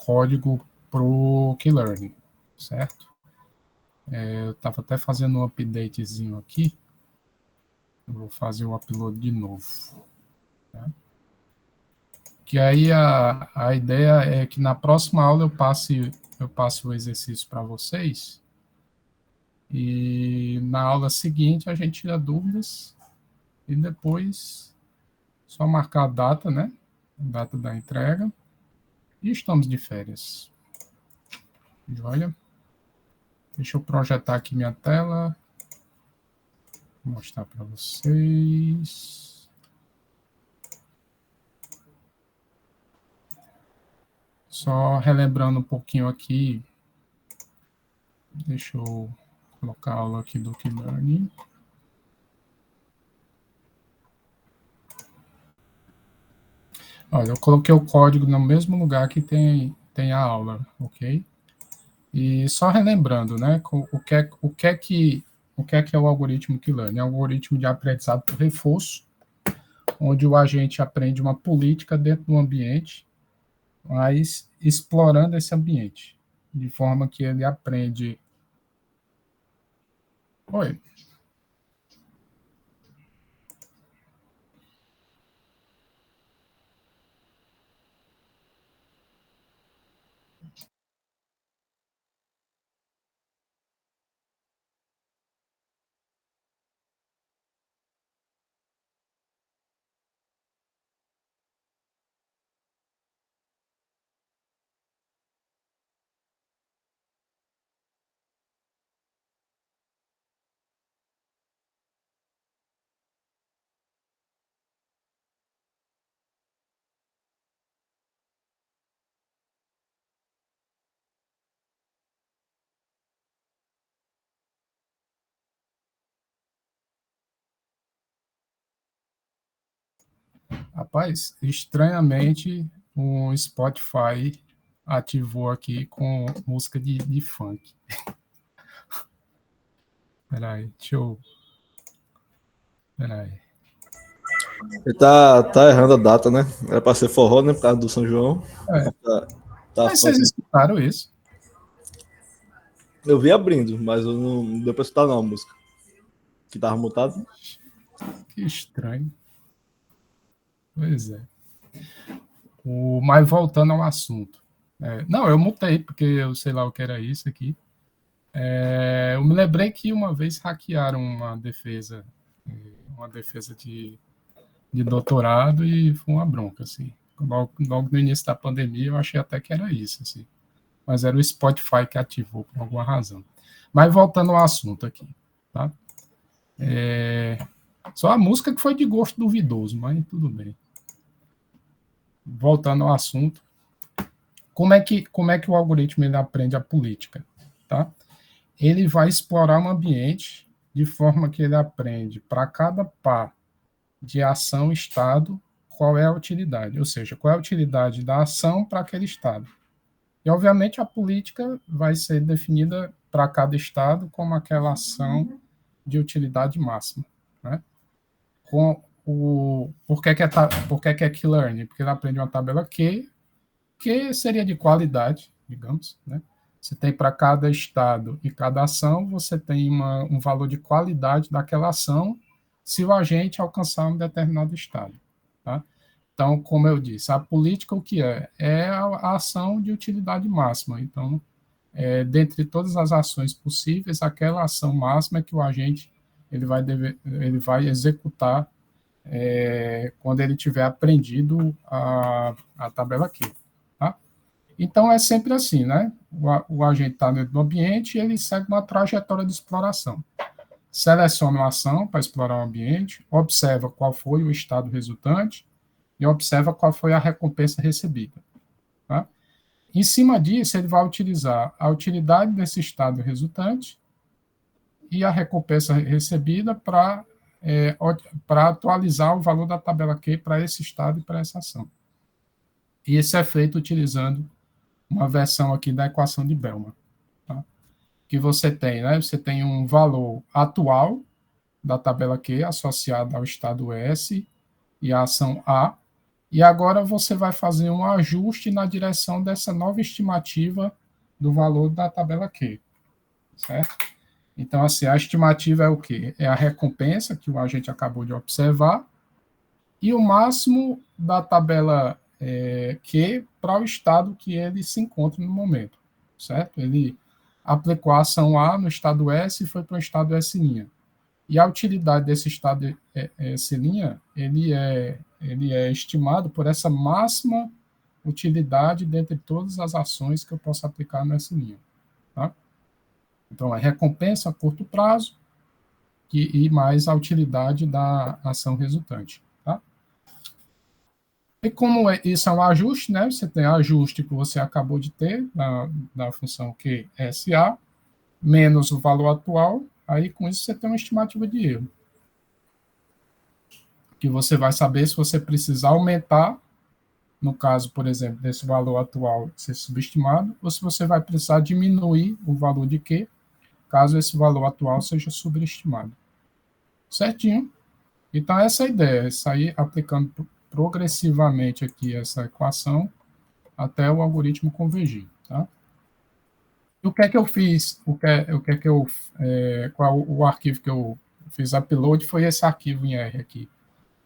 código para o Keylearn, certo? Eu estava até fazendo um updatezinho aqui. Eu vou fazer o upload de novo. Tá? Que aí a ideia é que na próxima aula eu passe o exercício para vocês. E na aula seguinte a gente tira dúvidas. E depois só marcar a data, né? A data da entrega. E estamos de férias. Olha. Deixa eu projetar aqui minha tela. Vou mostrar para vocês. Só relembrando um pouquinho aqui. Deixa eu colocar a aula aqui do Keylearn. Olha, eu coloquei o código no mesmo lugar que tem a aula, ok? E só relembrando, né, o que é o algoritmo Keylearn? É um algoritmo de aprendizado por reforço, onde o agente aprende uma política dentro do ambiente, mas explorando esse ambiente, de forma que ele aprende... Oi. Rapaz, estranhamente, o Spotify ativou aqui com música de funk. Peraí, deixa eu... Peraí. Ele tá errando a data, né? Era pra ser forró, né? Por causa do São João. É. Tá Mas vocês escutaram isso? Eu vi abrindo, mas eu não deu pra escutar não a música. Que tava mutado. Que estranho. Pois é. Mas voltando ao assunto. Não, eu mutei, porque eu sei lá o que era isso aqui. Eu me lembrei que uma vez hackearam uma defesa de doutorado e foi uma bronca, assim. Logo no início da pandemia, eu achei até que era isso, assim. Mas era o Spotify que ativou por alguma razão. Mas voltando ao assunto aqui, tá? Só a música que foi de gosto duvidoso, mas tudo bem. Voltando ao assunto, como é que o algoritmo ele aprende a política, tá? Ele vai explorar um ambiente de forma que ele aprende para cada par de ação estado qual é a utilidade, ou seja, qual é a utilidade da ação para aquele estado. E, obviamente, a política vai ser definida para cada estado como aquela ação de utilidade máxima, né? Por que é Keylearn? Porque ele aprende uma tabela que seria de qualidade, digamos, né? Você tem para cada estado e cada ação, você tem um valor de qualidade daquela ação se o agente alcançar um determinado estado, tá? Então, como eu disse, a política o que é? É a ação de utilidade máxima. Então, dentre todas as ações possíveis, aquela ação máxima é que o agente ele vai executar quando ele tiver aprendido a tabela Q. Tá? Então, é sempre assim, né? O agente está dentro do ambiente e ele segue uma trajetória de exploração. Seleciona uma ação para explorar o ambiente, observa qual foi o estado resultante e observa qual foi a recompensa recebida. Tá? Em cima disso, ele vai utilizar a utilidade desse estado resultante e a recompensa recebida para atualizar o valor da tabela Q para esse estado e para essa ação. E isso é feito utilizando uma versão aqui da equação de Bellman. Tá? Que você tem, né? Você tem um valor atual da tabela Q associado ao estado S e à ação A, E agora você vai fazer um ajuste na direção dessa nova estimativa do valor da tabela Q, certo? Então, assim, a estimativa é o quê? É a recompensa que o agente acabou de observar e o máximo da tabela Q para o estado que ele se encontra no momento, certo? Ele aplicou a ação A no estado S e foi para o estado S'. E a utilidade desse estado S', ele é estimado por essa máxima utilidade dentre todas as ações que eu posso aplicar nessa linha. Tá? Então, é recompensa a curto prazo e mais a utilidade da ação resultante. Tá? E como isso é um ajuste, né? Você tem ajuste que você acabou de ter na função QSA, menos o valor atual, aí com isso você tem uma estimativa de erro. Que você vai saber se você precisar aumentar, no caso, por exemplo, desse valor atual ser subestimado, ou se você vai precisar diminuir o valor de Q, caso esse valor atual seja sobreestimado. Certinho? Então, essa é a ideia, sair aplicando progressivamente aqui essa equação até o algoritmo convergir. Tá? E o que é que eu fiz? Qual o arquivo que eu fiz upload foi esse arquivo em R aqui.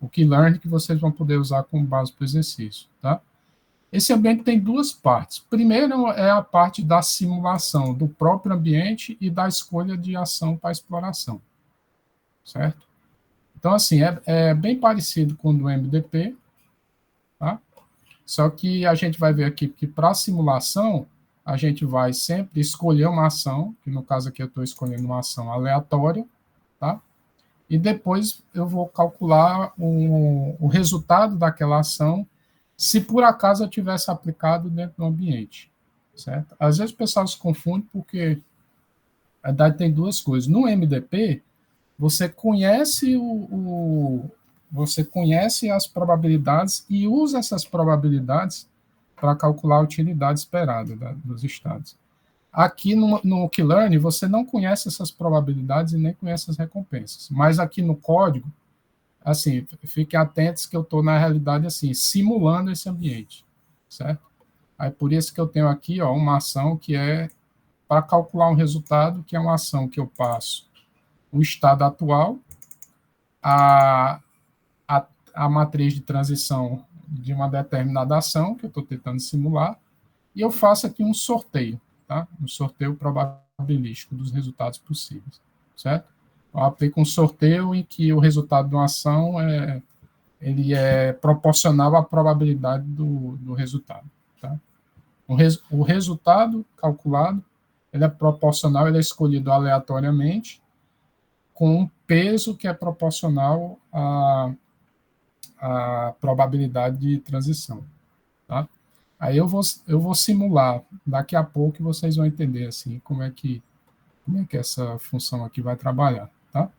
O Keylearn, que vocês vão poder usar como base para o exercício. Tá? Esse ambiente tem duas partes. Primeiro é a parte da simulação do próprio ambiente e da escolha de ação para exploração. Certo? Então, assim, é bem parecido com o do MDP, tá? Só que a gente vai ver aqui que para a simulação, a gente vai sempre escolher uma ação, que no caso aqui eu estou escolhendo uma ação aleatória, tá? E depois eu vou calcular o resultado daquela ação se por acaso eu tivesse aplicado dentro do ambiente, certo? Às vezes o pessoal se confunde porque a verdade tem duas coisas. No MDP, você conhece você conhece as probabilidades e usa essas probabilidades para calcular a utilidade esperada dos estados. Aqui no Keylearn, você não conhece essas probabilidades e nem conhece as recompensas. Mas aqui no código, assim, fiquem atentos que eu estou, na realidade, assim, simulando esse ambiente, certo? Aí, por isso que eu tenho aqui, ó, uma ação que é para calcular um resultado, que é uma ação que eu passo o estado atual, a, a matriz de transição de uma determinada ação, que eu estou tentando simular, e eu faço aqui um sorteio, tá? Um sorteio probabilístico dos resultados possíveis, certo? Eu aplico um sorteio em que o resultado de uma ação ele é proporcional à probabilidade do resultado, tá? O resultado calculado ele é proporcional, ele é escolhido aleatoriamente com um peso que é proporcional à probabilidade de transição, tá? Aí eu vou simular daqui a pouco e vocês vão entender assim como é que essa função aqui vai trabalhar, tá?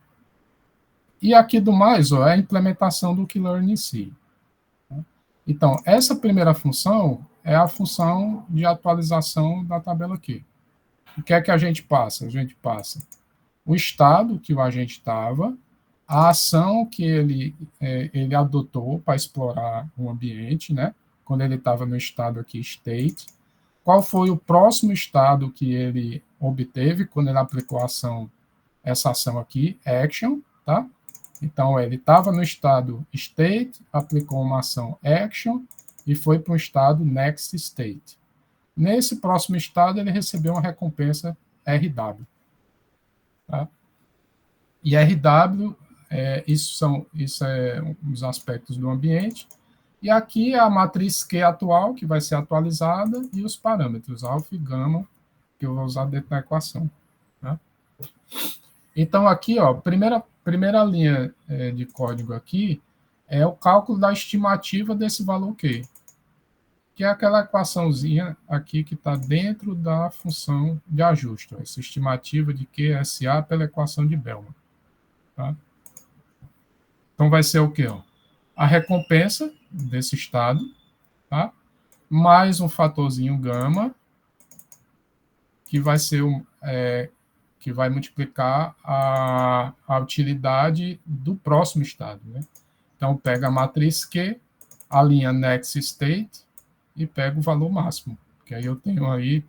E aqui do mais, ó, é a implementação do Keylearn em si. Tá? Então, essa primeira função é a função de atualização da tabela aqui. O que é que a gente passa? A gente passa o estado que o agente estava, a ação que ele adotou para explorar o ambiente, né? Quando ele estava no estado aqui, state, qual foi o próximo estado que ele obteve quando ele aplicou a ação, essa ação aqui, action, tá? Então, ele estava no estado state, aplicou uma ação action e foi para o estado next state. Nesse próximo estado, ele recebeu uma recompensa RW. Tá? E RW, isso é um dos aspectos do ambiente. E aqui é a matriz Q atual, que vai ser atualizada, e os parâmetros alfa e gama, que eu vou usar dentro da equação. Tá? Então, aqui, ó, primeira linha de código aqui é o cálculo da estimativa desse valor Q, que é aquela equaçãozinha aqui que está dentro da função de ajuste, ó, essa estimativa de QSA pela equação de Bellman. Tá? Então, vai ser o quê? Ó? A recompensa desse estado, tá? Mais um fatorzinho gama, que vai ser que vai multiplicar a utilidade do próximo estado. Né? Então, pega a matriz Q, a linha next state e pego o valor máximo, que aí eu tenho aí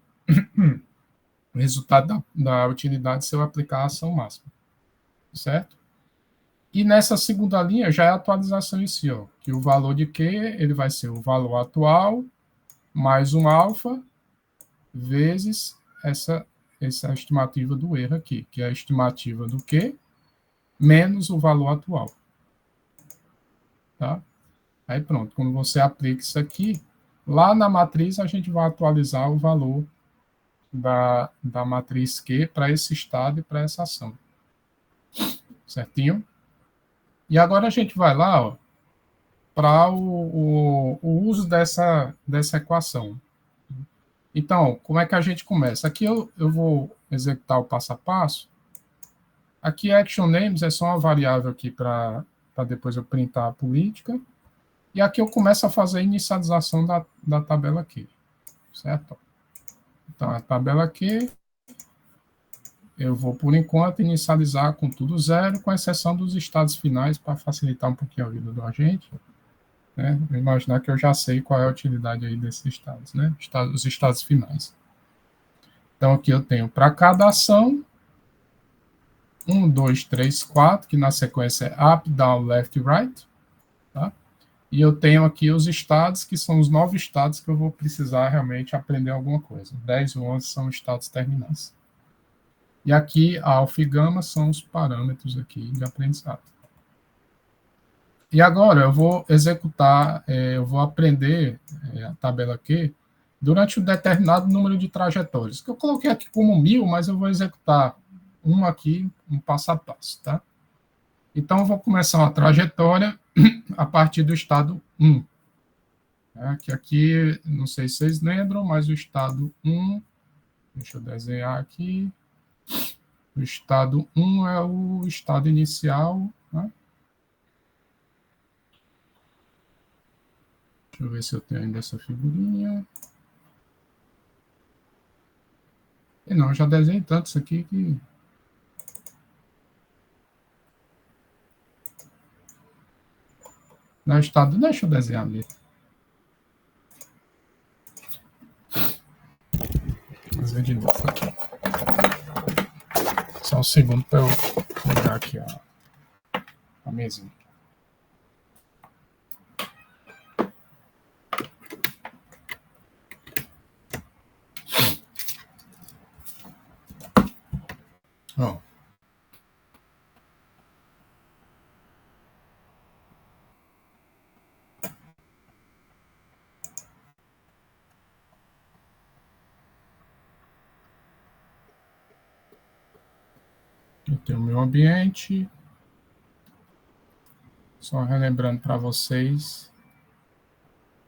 o resultado da utilidade se eu aplicar a ação máxima, certo? E nessa segunda linha já é a atualização em si, ó, que o valor de Q ele vai ser o valor atual mais um alfa vezes essa estimativa do erro aqui, que é a estimativa do Q menos o valor atual. Tá? Aí pronto, quando você aplica isso aqui, lá na matriz a gente vai atualizar o valor da matriz Q para esse estado e para essa ação. Certinho? E agora a gente vai lá para o uso dessa equação. Então, como é que a gente começa? Aqui eu vou executar o passo a passo. Aqui, action names é só uma variável aqui para depois eu printar a política. E aqui eu começo a fazer a inicialização da tabela aqui. Certo? Então, a tabela aqui, eu vou, por enquanto, inicializar com tudo zero, com exceção dos estados finais, para facilitar um pouquinho a vida do agente. Né? Vou imaginar que eu já sei qual é a utilidade aí desses estados, né? Os estados finais. Então, aqui eu tenho para cada ação, 1, 2, 3, 4, que na sequência é up, down, left e right. Tá? E eu tenho aqui os estados, que são os 9 estados que eu vou precisar realmente aprender alguma coisa. 10 ou 11 são estados terminais. E aqui, alfa e gama são os parâmetros aqui de aprendizado. E agora eu vou executar, eu vou aprender a tabela aqui durante um determinado número de trajetórias, que eu coloquei aqui como 1000, mas eu vou executar um aqui, um passo a passo, tá? Então, eu vou começar uma trajetória a partir do estado 1. Que aqui, não sei se vocês lembram, mas o estado 1, deixa eu desenhar aqui, o estado 1 é o estado inicial, né? Deixa eu ver se eu tenho ainda essa figurinha. E não, eu já desenhei tanto isso aqui que... No estado, deixa eu desenhar ali. Vou fazer de novo aqui. Só um segundo para eu pegar aqui a mesinha. Ó. Eu tenho o meu ambiente. Só relembrando para vocês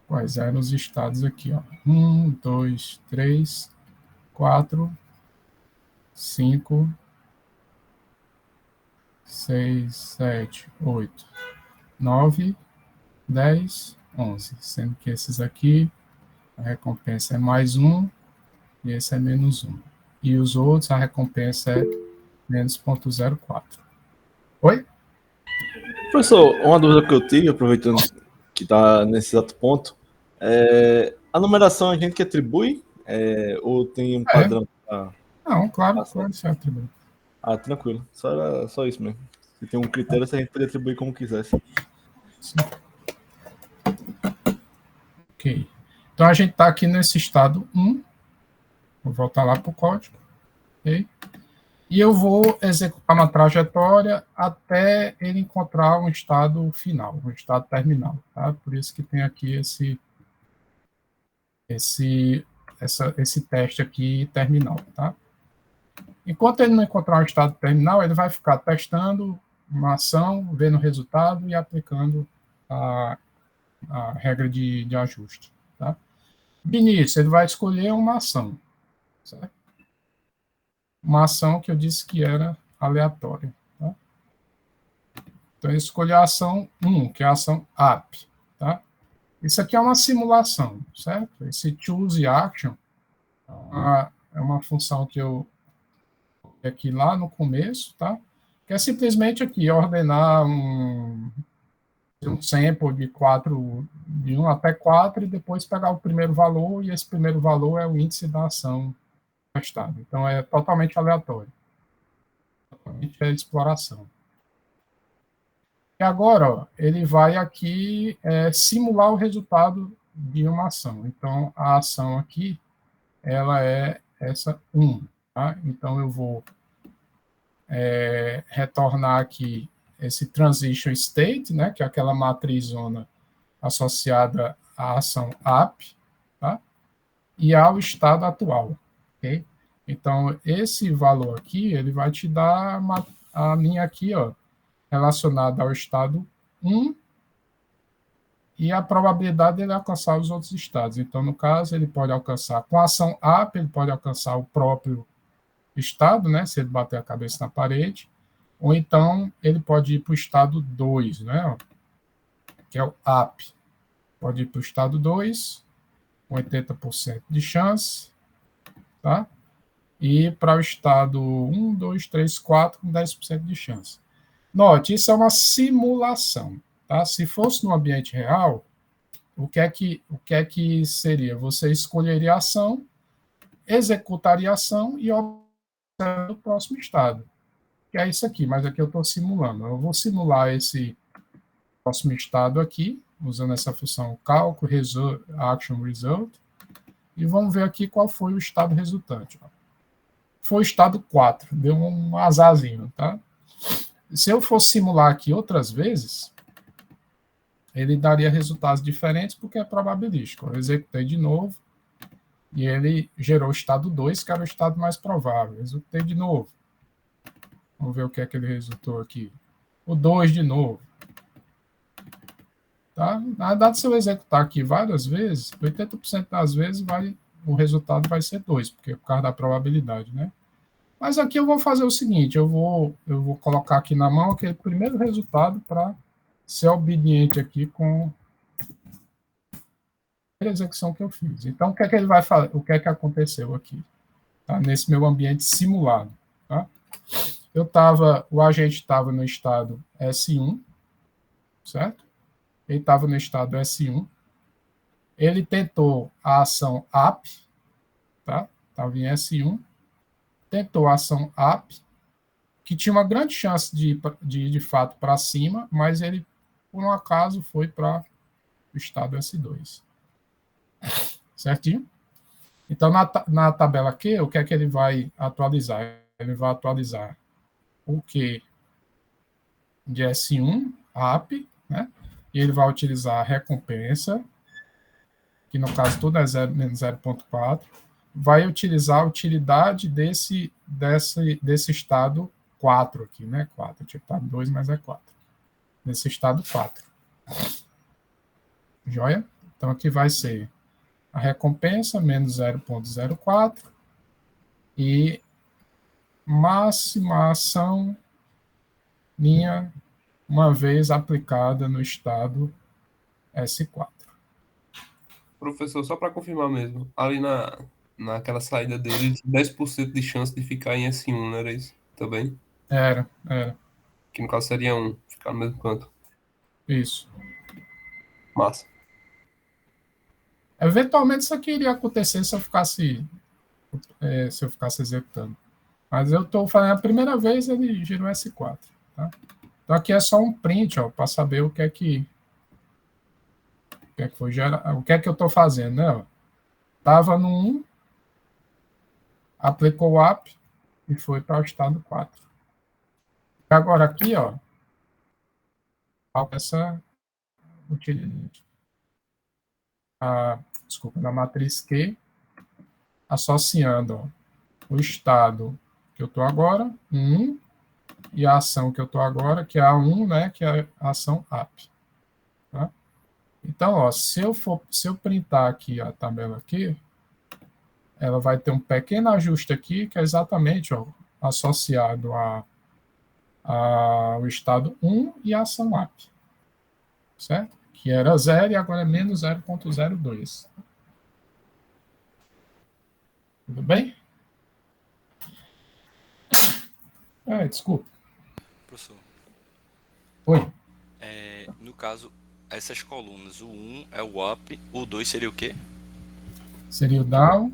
quais eram os estados aqui. Ó. 1, 2, 3, 4, 5, 6, 7, 8, 9, 10, 11. Sendo que esses aqui, a recompensa é mais 1 e esse é menos 1. E os outros, a recompensa é menos 0,04. Oi? Professor, uma dúvida que eu tive, aproveitando que está nesse exato ponto, a numeração a gente que atribui ou tem um padrão? Não, claro, você atribui. Ah, tranquilo. Só isso mesmo. Se tem um critério, a gente pode atribuir como quisesse. Sim. Ok. Então, a gente está aqui nesse estado 1. Vou voltar lá para o código. Ok? E eu vou executar uma trajetória até ele encontrar um estado final, um estado terminal. Tá? Por isso que tem aqui esse teste aqui terminal. Tá? Enquanto ele não encontrar um estado terminal, ele vai ficar testando uma ação, vendo o resultado e aplicando a regra de ajuste. Tá? De início, ele vai escolher uma ação. Certo? Uma ação que eu disse que era aleatória. Tá? Então, ele escolheu a ação 1, que é a ação up. Tá? Isso aqui é uma simulação, certo? Esse choose action é uma função que eu aqui lá no começo, tá? Que é simplesmente aqui ordenar um sample de 1 até 4, e depois pegar o primeiro valor, e esse primeiro valor é o índice da ação testado. Então, é totalmente aleatório. Totalmente é exploração. E agora, ó, ele vai aqui simular o resultado de uma ação. Então, a ação aqui, ela é essa 1. Tá? Então, eu vou retornar aqui esse transition state, né, que é aquela matrizona associada à ação app, tá? E ao estado atual. Okay? Então, esse valor aqui, ele vai te dar a linha aqui, ó, relacionada ao estado 1 e a probabilidade dele alcançar os outros estados. Então, no caso, ele pode alcançar, com a ação app, ele pode alcançar o próprio estado, né, se ele bater a cabeça na parede, ou então ele pode ir para o estado 2, né, que é o app. Pode ir para o estado 2, com 80% de chance, tá? E para o estado 1, 2, 3, 4, com 10% de chance. Note, isso é uma simulação, tá? Se fosse no ambiente real, o que é que seria? Você escolheria a ação, executaria a ação e observa o próximo estado. Que é isso aqui, mas aqui eu estou simulando. Eu vou simular esse próximo estado aqui, usando essa função calco, result, action result, e vamos ver aqui qual foi o estado resultante. Foi o estado 4, deu um azarzinho, tá? Se eu for simular aqui outras vezes, ele daria resultados diferentes porque é probabilístico. Eu executei de novo e ele gerou o estado 2, que era o estado mais provável. Executei de novo. Vamos ver o que é que ele resultou aqui. O 2 de novo. Tá? Na verdade, se eu executar aqui várias vezes, 80% das vezes o resultado vai ser 2, porque é por causa da probabilidade, né? Mas aqui eu vou fazer o seguinte, eu vou colocar aqui na mão aquele primeiro resultado para ser obediente aqui com a execução que eu fiz. Então, o que é que ele vai fazer? O que é que aconteceu aqui? Tá? Nesse meu ambiente simulado. Tá? O agente estava no estado S1, certo? Ele estava no estado S1. Ele tentou a ação app, tá? Estava em S1. Tentou a ação app, que tinha uma grande chance de ir de fato para cima, mas ele, por um acaso, foi para o estado S2. Certinho? Então, na tabela Q, o que é que ele vai atualizar? Ele vai atualizar o Q de S1, app, né? E ele vai utilizar a recompensa, que no caso tudo é 0 menos 0,4, vai utilizar a utilidade desse estado 4 aqui, né? 4, tinha estado 2, mas é 4. Nesse estado 4. Joia? Então aqui vai ser a recompensa menos 0,04 e máxima ação minha uma vez aplicada no estado S4. Professor, só para confirmar mesmo, ali naquela saída dele, 10% de chance de ficar em S1, não era isso? Também? Era. Que no caso seria 1, ficar no mesmo canto. Isso. Massa. Eventualmente isso aqui iria acontecer se eu ficasse executando. Mas eu estou falando a primeira vez, ele girou S4. Tá? Então aqui é só um print, para saber o que é que foi gerar, o que é que eu estou fazendo, né? Estava no 1, aplicou o app e foi para o estado 4. Agora aqui, essa utilidade. Desculpa, na matriz Q, associando o estado que eu estou agora, 1, e a ação que eu estou agora, que é a 1, né, que é a ação app. Tá? Então, se eu printar aqui a tabela aqui, ela vai ter um pequeno ajuste aqui, que é exatamente associado ao estado 1 e a ação app. Certo? Que era 0 e agora é menos 0,02. Tudo bem? Desculpa. Professor, Oi. No caso, essas colunas, o 1 é o up, o 2 seria o quê? Seria o down,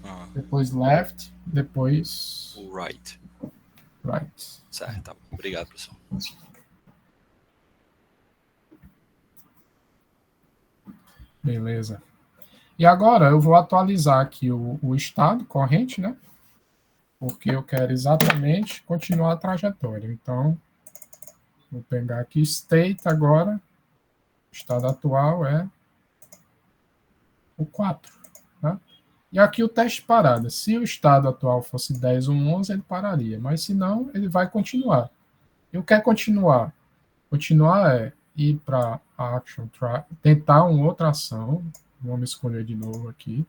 Ah, depois left, depois o right. right. Certo, tá bom. Obrigado, professor. Beleza. E agora eu vou atualizar aqui o estado corrente, né? Porque eu quero exatamente continuar a trajetória. Então, vou pegar aqui state agora. O estado atual é o 4. Né? E aqui o teste parada. Se o estado atual fosse 10 ou 11, ele pararia. Mas se não, ele vai continuar. E o que é continuar? Continuar é ir para a action track, tentar uma outra ação. Vamos escolher de novo aqui.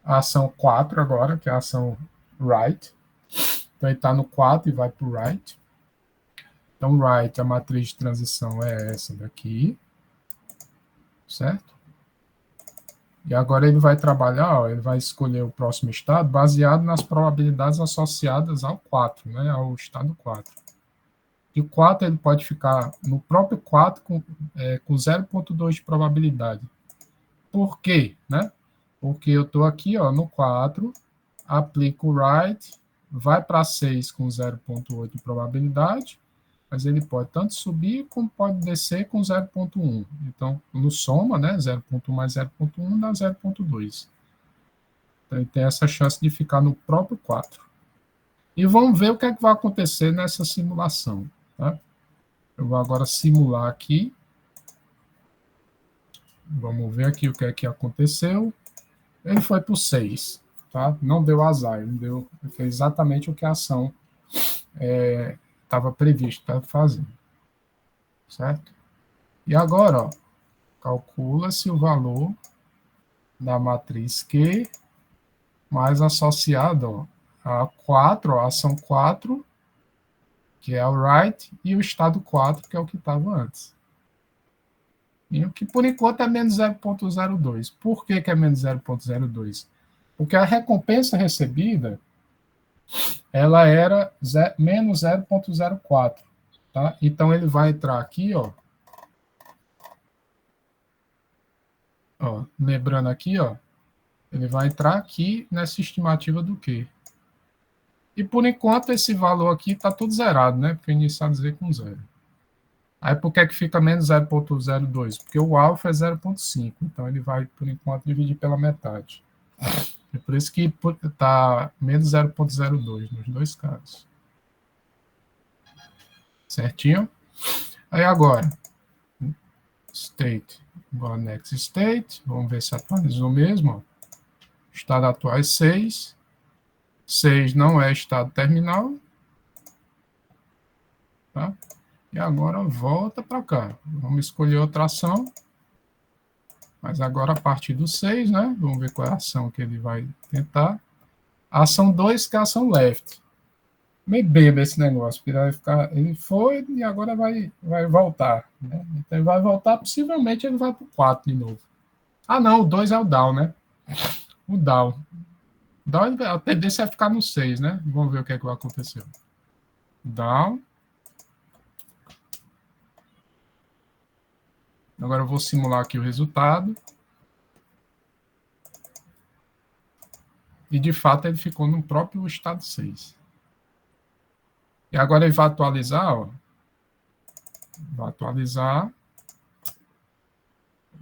A ação 4 agora, que é a ação right. Então ele está no 4 e vai para o right. Então, right, a matriz de transição é essa daqui. Certo? E agora ele vai trabalhar, ó, ele vai escolher o próximo estado baseado nas probabilidades associadas ao 4, né, ao estado 4. E o 4 ele pode ficar no próprio 4 com 0,2 de probabilidade. Por quê? Né? Porque eu estou aqui ó, no 4, aplico o right, vai para 6 com 0,8 de probabilidade, mas ele pode tanto subir como pode descer com 0,1. Então, no soma, né, 0,1 mais 0,1 dá 0,2. Então, ele tem essa chance de ficar no próprio 4. E vamos ver o que é que vai acontecer nessa simulação. Tá? Eu vou agora simular aqui. Vamos ver aqui o que é que aconteceu. Ele foi para o 6. Tá? Não deu azar, ele fez exatamente o que a ação estava prevista fazer. Certo? E agora, ó, calcula-se o valor da matriz Q mais associado ó, a 4, ó, a ação 4, que é o right, e o estado 4, que é o que estava antes. E o que, por enquanto, é menos 0,02. Por que é menos 0,02? Porque a recompensa recebida ela era menos 0,04. Tá? Então, ele vai entrar aqui, ó, lembrando aqui, ó, ele vai entrar aqui nessa estimativa do Q. E, por enquanto, esse valor aqui está tudo zerado, né? Porque iniciar a dizer com zero. Aí, por que fica menos 0,02? Porque o alfa é 0,5. Então, ele vai, por enquanto, dividir pela metade. É por isso que está menos 0,02 nos dois casos. Certinho? Aí, agora, state igual a next state. Vamos ver se atualizou mesmo. Ó. Estado atual é 6. 6 não é estado terminal. Tá? E agora volta para cá. Vamos escolher outra ação. Mas agora a partir do 6, né? Vamos ver qual é a ação que ele vai tentar. A ação 2, que é a ação left. Meio beba esse negócio, porque vai ficar, ele foi e agora vai voltar. Né? Então ele vai voltar, possivelmente ele vai para o 4 de novo. Ah, não, o 2 é o down, né? O down. Down, a tendência é ficar no 6, né? Vamos ver o que é que vai acontecer. Down. Agora eu vou simular aqui o resultado. E, de fato, ele ficou no próprio estado 6. E agora ele vai atualizar, ó. Vai atualizar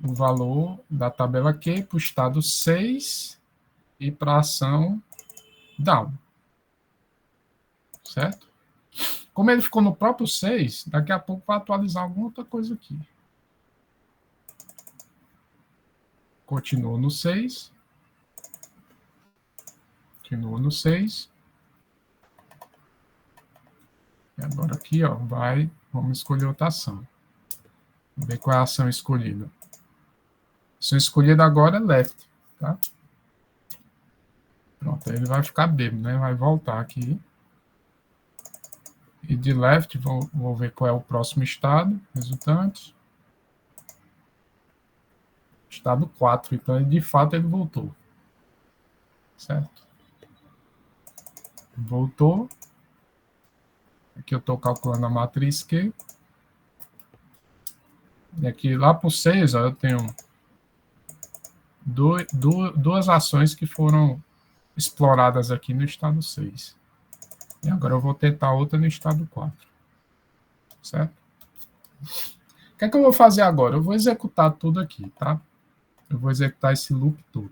o valor da tabela Q para o estado 6 e para a ação down. Certo? Como ele ficou no próprio 6, daqui a pouco vai atualizar alguma outra coisa aqui. Continua no 6. Continua no 6. E agora aqui, ó, vamos escolher outra ação. Vamos ver qual é a ação escolhida. A ação escolhida agora é left, tá? Pronto, aí ele vai ficar bêbado, né? Vai voltar aqui. E de left, vou ver qual é o próximo estado, resultante. Estado 4, então, de fato, ele voltou. Certo? Voltou. Aqui eu estou calculando a matriz Q. E aqui lá por 6, ó, eu tenho duas ações que foram exploradas aqui no estado 6. E agora eu vou tentar outra no estado 4. Certo? O que é que eu vou fazer agora? Eu vou executar tudo aqui, tá? Eu vou executar esse loop todo.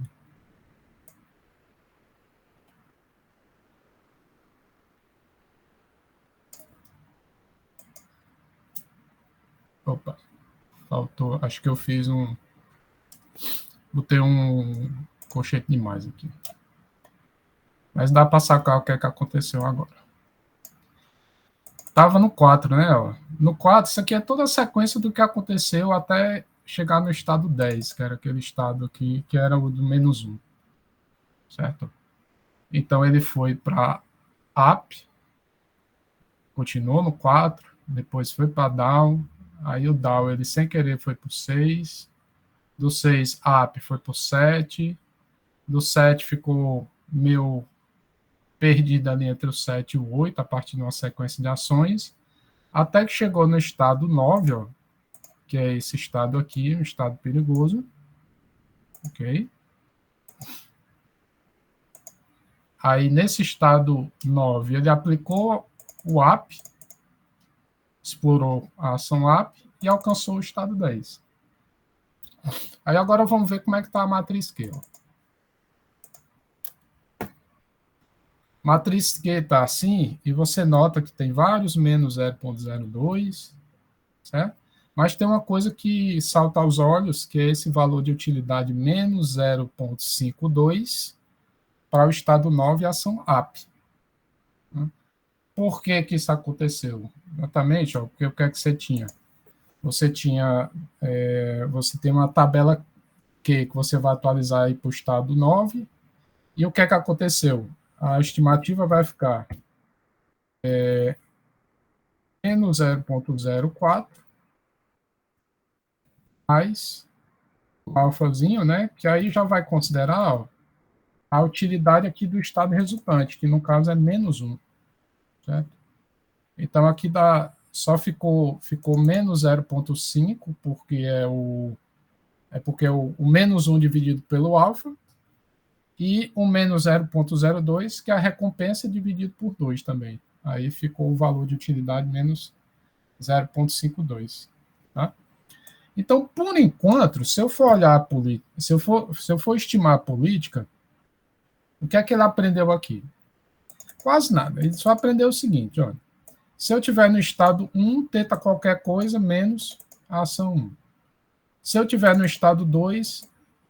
Opa, faltou. Acho que eu fiz um... Botei um colchete demais aqui. Mas dá para sacar o que é que aconteceu agora. Tava no 4, né? Ó. No 4, isso aqui é toda a sequência do que aconteceu até chegar no estado 10, que era aquele estado aqui, que era o do -1. Certo? Então, ele foi para up, continuou no 4, depois foi para down, aí o down, ele sem querer foi para o 6, do 6 up foi para o 7, do 7 ficou meio perdido ali entre o 7 e o 8, a partir de uma sequência de ações, até que chegou no estado 9, ó, que é esse estado aqui, um estado perigoso, ok? Aí, nesse estado 9, ele aplicou o up, explorou a ação up e alcançou o estado 10. Aí, agora vamos ver como é que está a matriz Q. Ó. Matriz Q está assim, e você nota que tem vários menos 0,02, certo? Mas tem uma coisa que salta aos olhos, que é esse valor de utilidade menos 0,52 para o estado 9 e ação up. Por que que isso aconteceu? Exatamente, ó, porque o que é que você tinha? Você tem uma tabela que você vai atualizar aí para o estado 9, e o que é que aconteceu? A estimativa vai ficar menos 0,04 mais o alfazinho, né? Que aí já vai considerar, ó, a utilidade aqui do estado resultante, que no caso é -1, certo? Então aqui só ficou menos 0,5, porque é o -1 dividido pelo alfa, e o menos 0,02, que é a recompensa dividido por 2 também. Aí ficou o valor de utilidade menos 0,52. Tá? Então, por enquanto, se eu for olhar se eu for estimar a política, o que é que ele aprendeu aqui? Quase nada. Ele só aprendeu o seguinte, olha, se eu estiver no estado 1, tenta qualquer coisa menos a ação 1. Se eu estiver no estado 2,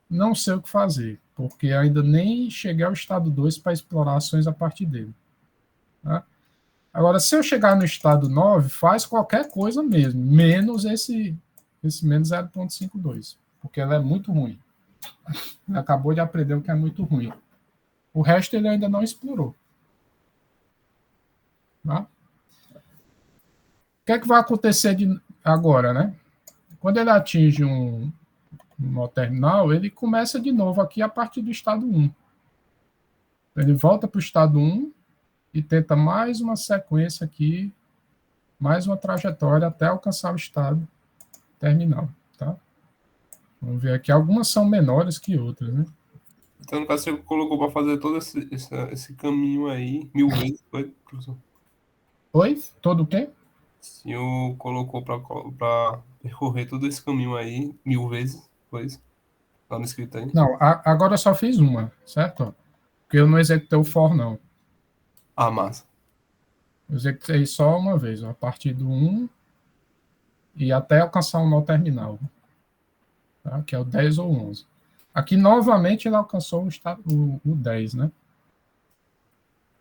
não sei o que fazer, porque ainda nem cheguei ao estado 2 para explorar ações a partir dele. Tá? Agora, se eu chegar no estado 9, faz qualquer coisa mesmo, menos esse menos 0,52, porque ela é muito ruim. Ele acabou de aprender o que é muito ruim. O resto ele ainda não explorou. Tá? O que é que vai acontecer agora, né? Quando ele atinge um nó terminal, ele começa de novo aqui a partir do estado 1. Ele volta para o estado 1 e tenta mais uma sequência aqui, mais uma trajetória até alcançar o estado terminal. Tá? Vamos ver aqui. Algumas são menores que outras, né? Então, no caso, você colocou para fazer todo esse caminho aí 1000 vezes, foi, professor? Oi? Todo o quê? O senhor colocou para percorrer todo esse caminho aí 1000 vezes, foi isso? Tá no escrito aí? Não, agora eu só fiz uma, certo? Porque eu não executei o for, não. Ah, massa. Eu executei só uma vez, ó, a partir do 1 e até alcançar um nó terminal, tá? Que é o 10 ou 11. Aqui, novamente, ele alcançou o 10, né?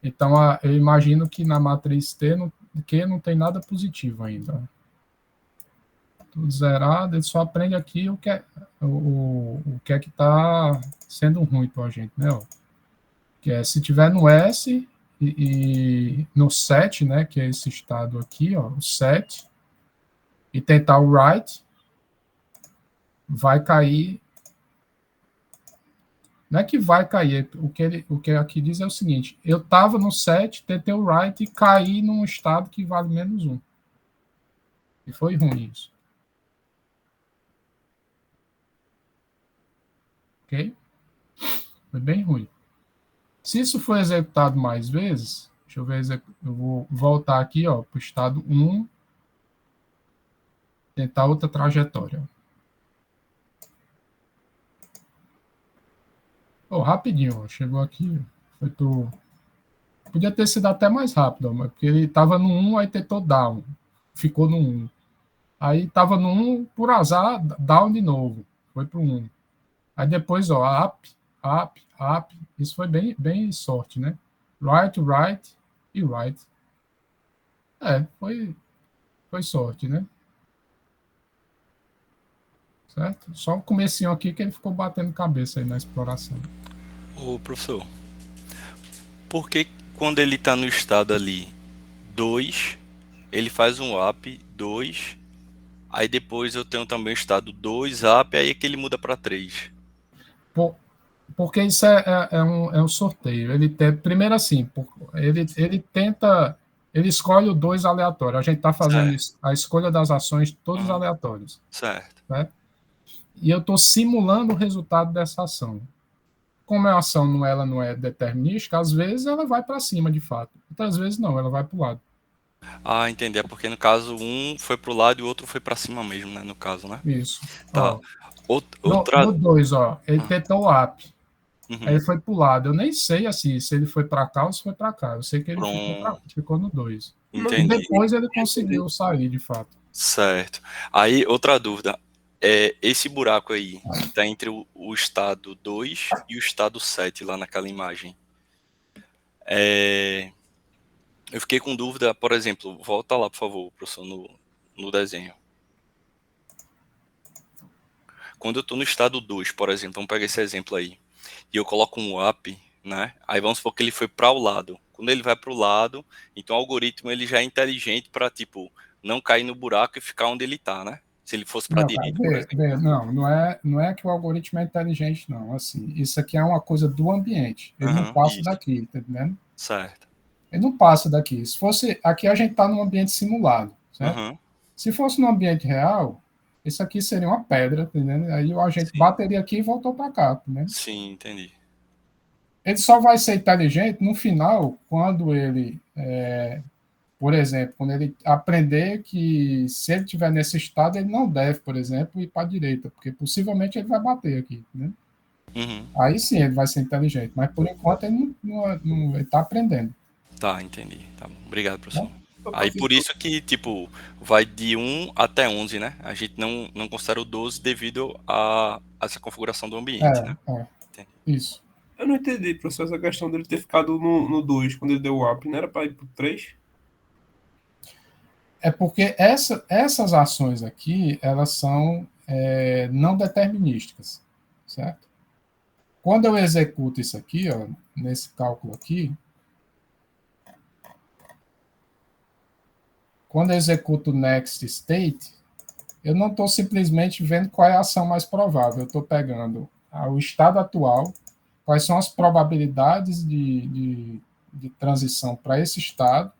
Então, eu imagino que na matriz Q não tem nada positivo ainda. Tudo zerado, ele só aprende aqui o que é que está sendo ruim para a gente, né? Ó. Que é, se tiver no S e no 7, né, que é esse estado aqui, ó, o 7, e tentar o right, vai cair Não é que vai cair. O que aqui diz é o seguinte: eu estava no set, tentei o write e caí num estado que vale -1. E foi ruim isso. Ok? Foi bem ruim. Se isso for executado mais vezes, deixa eu ver, eu vou voltar aqui para o estado 1, tentar outra trajetória. Rapidinho, chegou aqui, foi pro... Podia ter sido até mais rápido, mas porque ele estava no 1, aí tentou down, ficou no 1. Aí estava no 1, por azar, down de novo, foi para o 1. Aí depois, up, up, up, isso foi bem sorte, né? Right, right e right. Foi sorte, né? Certo? Só o comecinho aqui que ele ficou batendo cabeça aí na exploração. Ô, professor, por que quando ele tá no estado ali 2, ele faz um up 2, aí depois eu tenho também o estado 2 up, aí é que ele muda para 3? Porque isso é um sorteio. Ele tem, primeiro assim, ele tenta, ele escolhe o 2 aleatório. A gente está fazendo a escolha das ações todos aleatórios. Certo. Né? E eu estou simulando o resultado dessa ação. Como a ação ela não é determinística, às vezes ela vai para cima de fato. Outras vezes não, ela vai para o lado. Ah, entendi. É porque no caso um foi pro lado e o outro foi para cima mesmo, né? No caso, né? Isso. Tá. No 2, ele tentou o up. Uhum. Aí ele foi pro lado. Eu nem sei assim, se ele foi para cá ou se foi para cá. Eu sei que ele ficou no 2. Entendi. E depois ele conseguiu sair, de fato. Certo. Aí, outra dúvida. Esse buraco aí, que tá entre o estado 2 e o estado 7 lá naquela imagem. Eu fiquei com dúvida, por exemplo, volta lá, por favor, professor, no desenho. Quando eu estou no estado 2, por exemplo, vamos pegar esse exemplo aí, e eu coloco um up, né? Aí vamos supor que ele foi para o lado. Quando ele vai para o lado, então o algoritmo ele já é inteligente para, tipo, não cair no buraco e ficar onde ele está, né? Se ele fosse para a direita, por exemplo. Não é que o algoritmo é inteligente, não. Assim, isso aqui é uma coisa do ambiente. Ele não passa daqui, tá entendendo? Certo. Ele não passa daqui. Se fosse aqui, a gente está num ambiente simulado, certo? Se fosse no ambiente real, isso aqui seria uma pedra, entendeu? Aí a gente bateria aqui e voltou para cá, né? Sim, entendi. Ele só vai ser inteligente no final, quando ele, por exemplo, quando ele aprender que se ele estiver nesse estado, ele não deve, por exemplo, ir para a direita, porque possivelmente ele vai bater aqui, né? Aí sim ele vai ser inteligente, mas por enquanto ele não está aprendendo. Tá, entendi. Tá bom. Obrigado, professor. Aí por isso que, tipo, vai de 1 até 11, né? A gente não considera o 12 devido a essa configuração do ambiente, né? Isso. Eu não entendi, professor, essa questão dele ter ficado no 2, quando ele deu o up, não era para ir pro 3? É porque essas ações aqui, elas são não determinísticas, certo? Quando eu executo isso aqui, nesse cálculo aqui, quando eu executo o next state, eu não estou simplesmente vendo qual é a ação mais provável. Eu estou pegando o estado atual, quais são as probabilidades de transição para esse estado,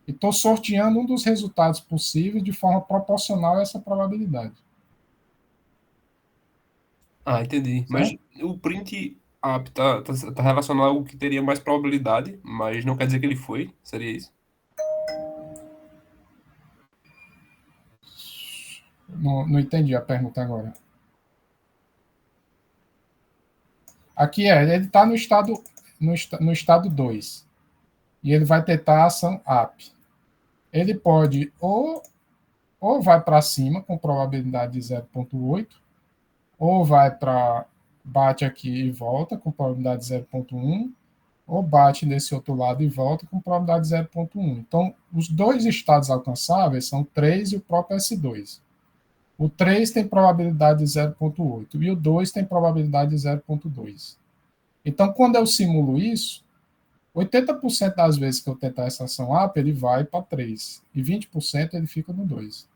e estou sorteando um dos resultados possíveis de forma proporcional a essa probabilidade. Ah, entendi. Mas o print up tá relacionado a algo que teria mais probabilidade, mas não quer dizer que ele foi? Seria isso? Não entendi a pergunta agora. Aqui ele está no estado 2. E ele vai tentar a ação up. Ele pode ou vai para cima com probabilidade de 0,8, ou bate aqui e volta com probabilidade de 0,1, ou bate nesse outro lado e volta com probabilidade de 0,1. Então, os dois estados alcançáveis são 3 e o próprio S2. O 3 tem probabilidade de 0,8 e o 2 tem probabilidade de 0,2. Então, quando eu simulo isso, 80% das vezes que eu tentar essa ação up, ele vai para 3. E 20% ele fica no 2.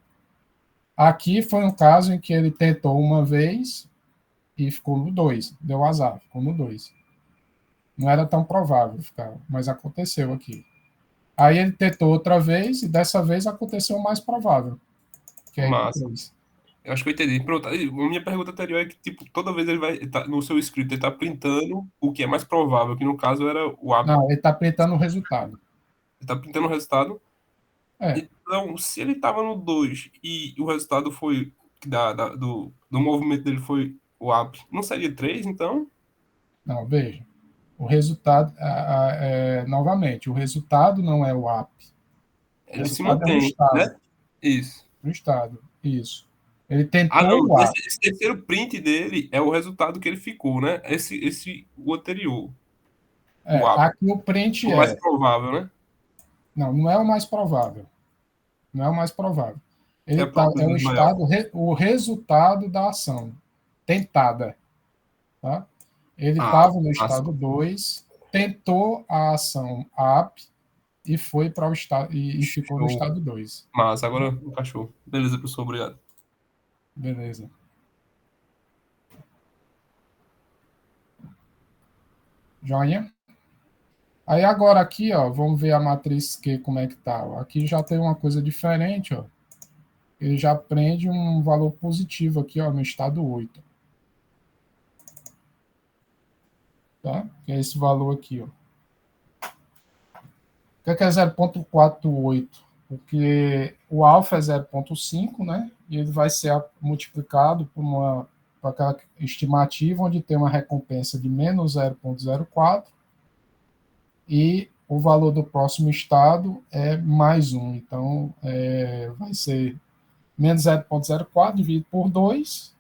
Aqui foi um caso em que ele tentou uma vez e ficou no 2. Deu azar, ficou no 2. Não era tão provável ficar, mas aconteceu aqui. Aí ele tentou outra vez, e dessa vez aconteceu o mais provável, que é Massa. 3. Eu acho que eu entendi. Pronto, a minha pergunta anterior é que, tipo, toda vez ele vai, no seu script, ele tá printando o que é mais provável, que no caso era o app. Não, ele está printando o resultado. Ele tá printando o resultado. É, Então, se ele tava no 2 e o resultado foi do movimento dele foi o app, não seria 3, então? não, veja. O resultado, novamente, o resultado não é o app. O Ele se resultado é o mantém, estado. né? Isso. O estado, isso. Ele Ah, tentou não. o app. Esse terceiro print dele é o resultado que ele ficou, né? O anterior, o app. Aqui o print O mais provável, né? não é o mais provável. Não é o mais provável. Que é a É o probabilidade maior. estado, o resultado da ação tentada. Tá? Ele Ah, estava no massa. estado 2, tentou a ação app e foi para o estado e ficou no Show. estado 2. Massa, agora encaixou. Beleza, professor, obrigado. Beleza. Joinha? Aí agora aqui, ó, vamos ver a matriz Q como é que tá. Ó. Aqui já tem uma coisa diferente, ó. Ele já prende um valor positivo aqui, ó, no estado 8. Tá? Que é esse valor aqui, ó. O que é 0,48? Porque o alfa é 0,5, né? E ele vai ser multiplicado por aquela estimativa onde tem uma recompensa de menos 0,04 e o valor do próximo estado é mais 1. Então, vai ser menos 0,04 dividido por 2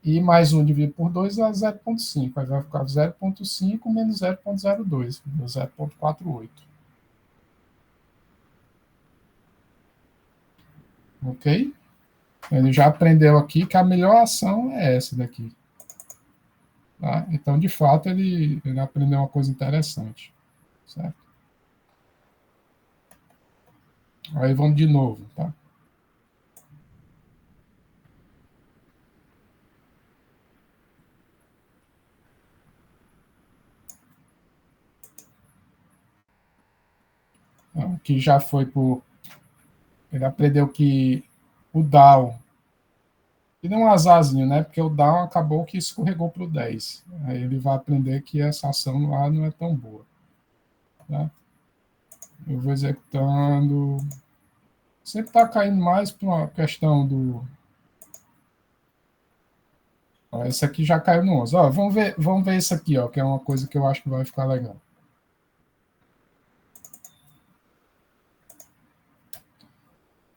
e mais 1 dividido por 2 é 0,5. Aí vai ficar 0,5 menos 0,02, 0,48. Ok? Ele já aprendeu aqui que a melhor ação é essa daqui. Tá? Então, de fato, ele aprendeu uma coisa interessante. Certo? Aí vamos de novo. Tá? Aqui já foi por... Ele aprendeu que o Dow... E deu um azarzinho, né? Porque o Dow acabou que escorregou para o 10. Aí ele vai aprender que essa ação lá não é tão boa. Tá? Eu vou executando. Sempre está caindo mais para uma questão do. Ó, esse aqui já caiu no 11. Ó, vamos ver isso aqui, ó, que é uma coisa que eu acho que vai ficar legal.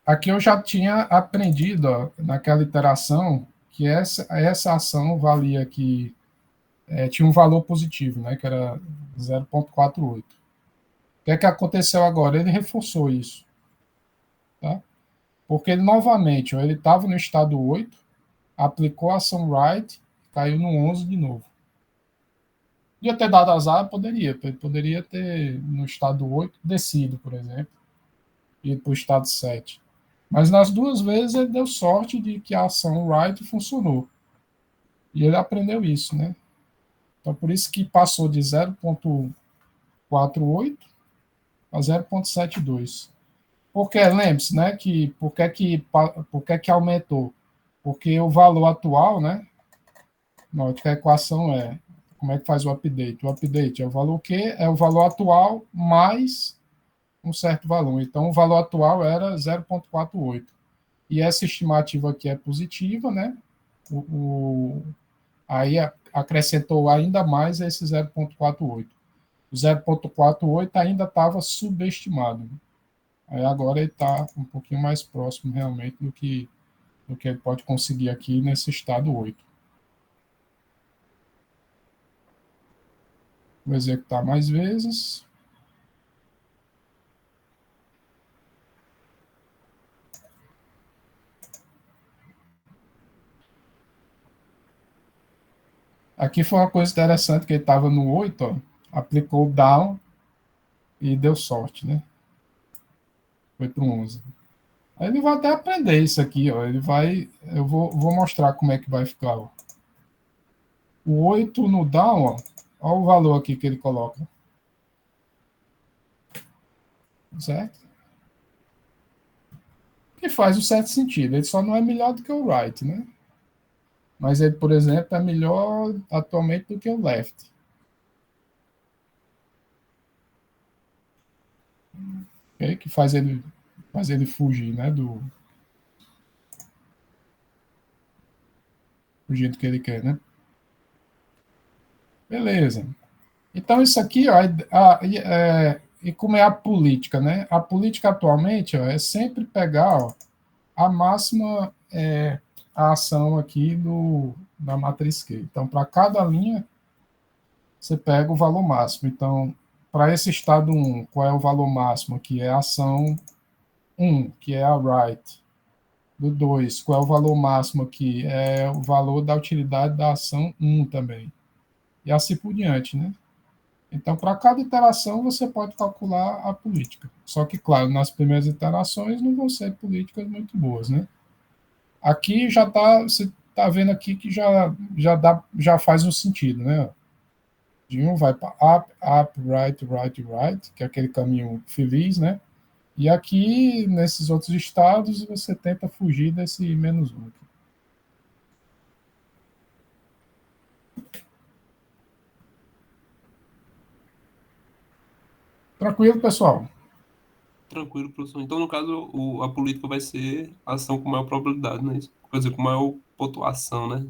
Aqui eu já tinha aprendido, ó, naquela iteração, que essa ação valia aqui, tinha um valor positivo, né, que era 0,48. O que é que aconteceu agora? Ele reforçou isso. Tá? Porque ele, novamente, ó, ele estava no estado 8, aplicou a ação right, caiu no 11 de novo. Podia ter dado azar? Poderia. Ele poderia ter, no estado 8, descido, por exemplo, e ir para o estado 7. Mas nas duas vezes ele deu sorte de que a ação right funcionou. E ele aprendeu isso, né? Então, por isso que passou de 0,48 a 0,72. Porque, lembre-se, né, que por que aumentou? Porque o valor atual, né, note que a equação é, como é que faz o update? O update é o valor Q, é o valor atual mais um certo valor. Então, o valor atual era 0,48. E essa estimativa aqui é positiva, né? Aí acrescentou ainda mais esse 0,48. O 0,48 ainda estava subestimado. Aí agora ele está um pouquinho mais próximo realmente do que ele pode conseguir aqui nesse estado 8. Vou executar mais vezes. Aqui foi uma coisa interessante, que ele estava no 8, ó, aplicou o down e deu sorte, né? Foi para o 11. Aí ele vai até aprender isso aqui, ó. Eu vou mostrar como é que vai ficar, ó. O 8 no down, ó o valor aqui que ele coloca. Certo? Que faz um certo sentido. Ele só não é melhor do que o right, né? Mas ele, por exemplo, é melhor atualmente do que o left. Okay? Que faz ele fugir, né? Fugir do que ele quer, né? Beleza. Então, isso aqui, ó, e como é a política, né? A política atualmente, ó, é sempre pegar, ó, a máxima a ação aqui da matriz Q. Então, para cada linha, você pega o valor máximo. Então, para esse estado 1, qual é o valor máximo? Que é a ação 1, que é a right. Do 2, qual é o valor máximo aqui? É o valor da utilidade da ação 1 também. E assim por diante, né? Então, para cada iteração, você pode calcular a política. Só que, claro, nas primeiras iterações não vão ser políticas muito boas, né? Aqui já está, você está vendo aqui que já faz um sentido, né? De um vai para up, up, right, right, right, que é aquele caminho feliz, né? E aqui, nesses outros estados, você tenta fugir desse menos um. Tranquilo, pessoal? Tranquilo, professor. Então, no caso, a política vai ser a ação com maior probabilidade, né? Quer dizer, com maior pontuação, né?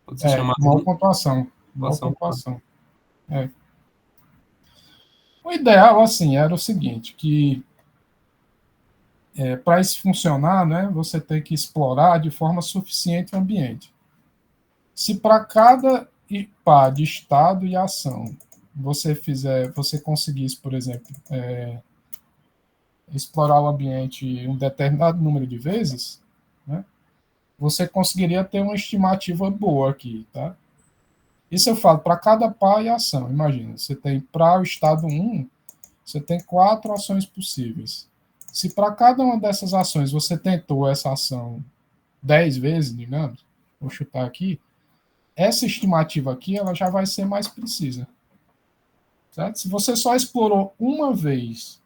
Pode ser chamado Maior de pontuação. Maior pontuação. pontuação. O ideal, assim, era o seguinte, que para isso funcionar, né, você tem que explorar de forma suficiente o ambiente. Se para cada par de estado e ação você conseguisse, por exemplo, explorar o ambiente um determinado número de vezes, né, você conseguiria ter uma estimativa boa aqui, tá? Isso eu falo para cada par e ação. Imagina, você tem para o estado 1, você tem 4 ações possíveis. Se para cada uma dessas ações você tentou essa ação 10 vezes, digamos, vou chutar aqui, essa estimativa aqui ela já vai ser mais precisa. Certo? Se você só explorou uma vez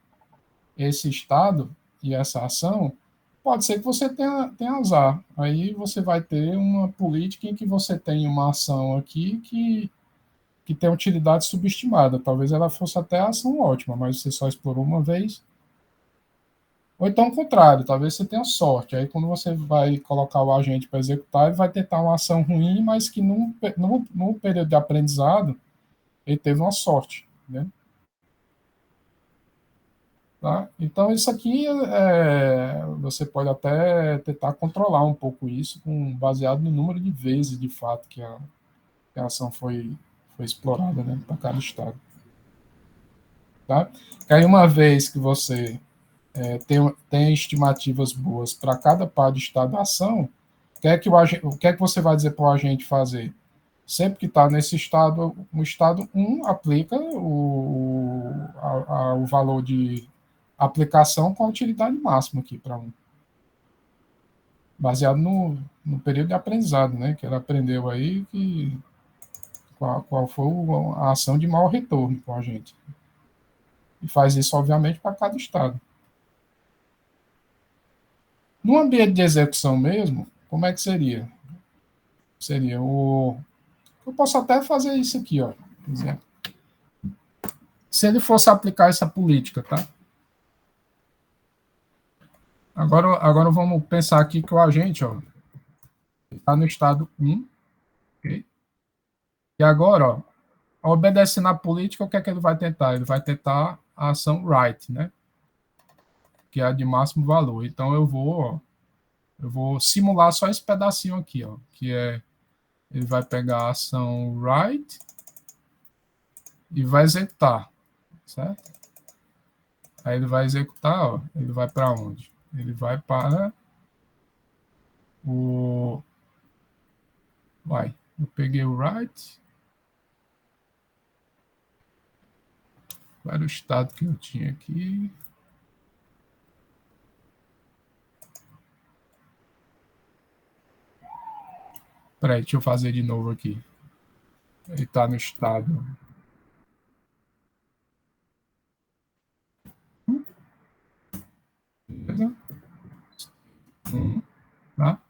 esse estado e essa ação, pode ser que você tenha azar. Aí você vai ter uma política em que você tem uma ação aqui que tem utilidade subestimada. Talvez ela fosse até a ação ótima, mas você só explorou uma vez. Ou então o contrário, talvez você tenha sorte. Aí quando você vai colocar o agente para executar, ele vai tentar uma ação ruim, mas que num período de aprendizado ele teve uma sorte. Né? Tá? Então isso aqui você pode até tentar controlar um pouco isso, baseado no número de vezes de fato que a ação foi explorada, né, para cada estado. Tá? E aí uma vez que você tem estimativas boas para cada par de estado da ação, o que é que você vai dizer para o agente fazer? Sempre que está nesse estado, no estado 1, aplica o valor de aplicação com a utilidade máxima aqui para 1. Baseado no período de aprendizado, né? Que ela aprendeu aí qual foi a ação de maior retorno para o agente. E faz isso, obviamente, para cada estado. No ambiente de execução mesmo, como é que seria? Seria o. Eu posso até fazer isso aqui, ó. Por exemplo. Se ele fosse aplicar essa política, tá? Agora vamos pensar aqui que o agente, ó, está no estado 1, ok? E agora, ó, obedecendo a política, o que é que ele vai tentar? Ele vai tentar a ação right, né? Que é a de máximo valor. Então eu vou simular só esse pedacinho aqui, ó, que é ele vai pegar a ação right e vai executar, certo? Aí ele vai executar, ó, ele vai para onde? Ele vai para o... eu peguei o right, qual era o estado que eu tinha aqui? Peraí, deixa eu fazer de novo aqui. Ele está no estado. Beleza? Tá?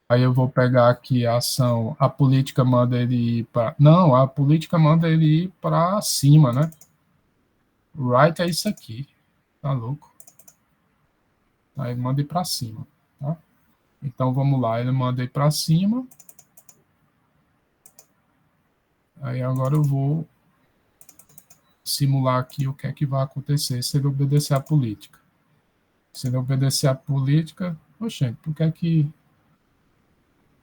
Aí eu vou pegar aqui a ação. A política manda ele ir para. Não, a política manda ele ir para cima, né? Right é isso aqui. Tá louco? Aí ele manda ir para cima. Tá? Então vamos lá. Ele manda ir para cima. Aí agora eu vou simular aqui o que é que vai acontecer se ele obedecer à política. Se ele obedecer à política, oxente, por que é que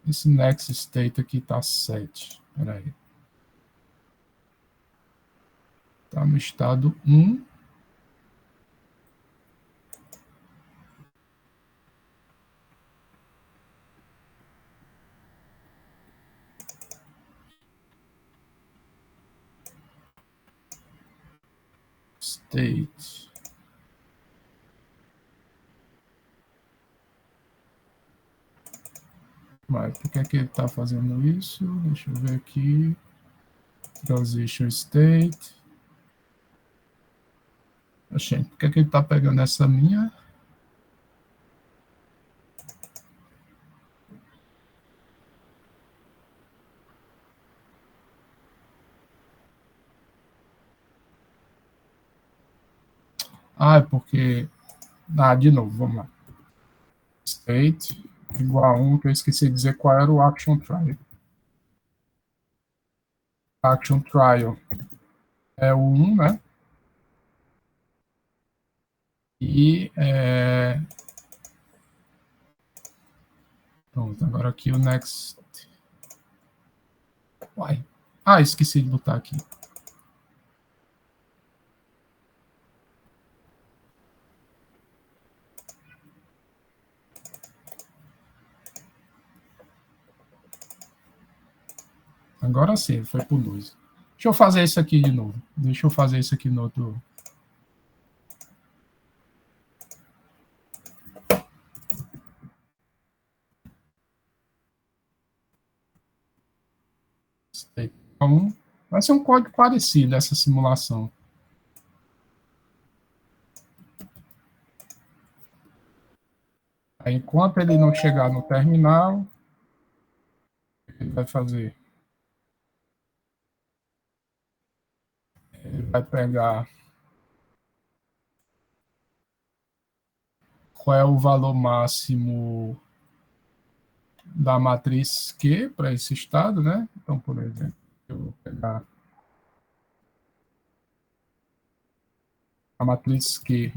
esse next state aqui está 7? Espera aí. Está no estado 1. State. Mas por que é que ele está fazendo isso? Deixa eu ver aqui. Transition state. Oxente, por que é que ele está pegando essa minha? Ah, é porque... Ah, de novo, vamos lá. State igual a 1, que eu esqueci de dizer qual era o action trial. Action trial é o 1, né? E pronto, agora aqui o next. Uai. Ah, esqueci de botar aqui. Agora sim, foi por 2. Deixa eu fazer isso aqui de novo. Deixa eu fazer isso aqui no outro. Então, vai ser um código parecido essa simulação. Aí, enquanto ele não chegar no terminal, o que ele vai fazer? Ele vai pegar qual é o valor máximo da matriz Q para esse estado, né? Então, por exemplo, eu vou pegar a matriz Q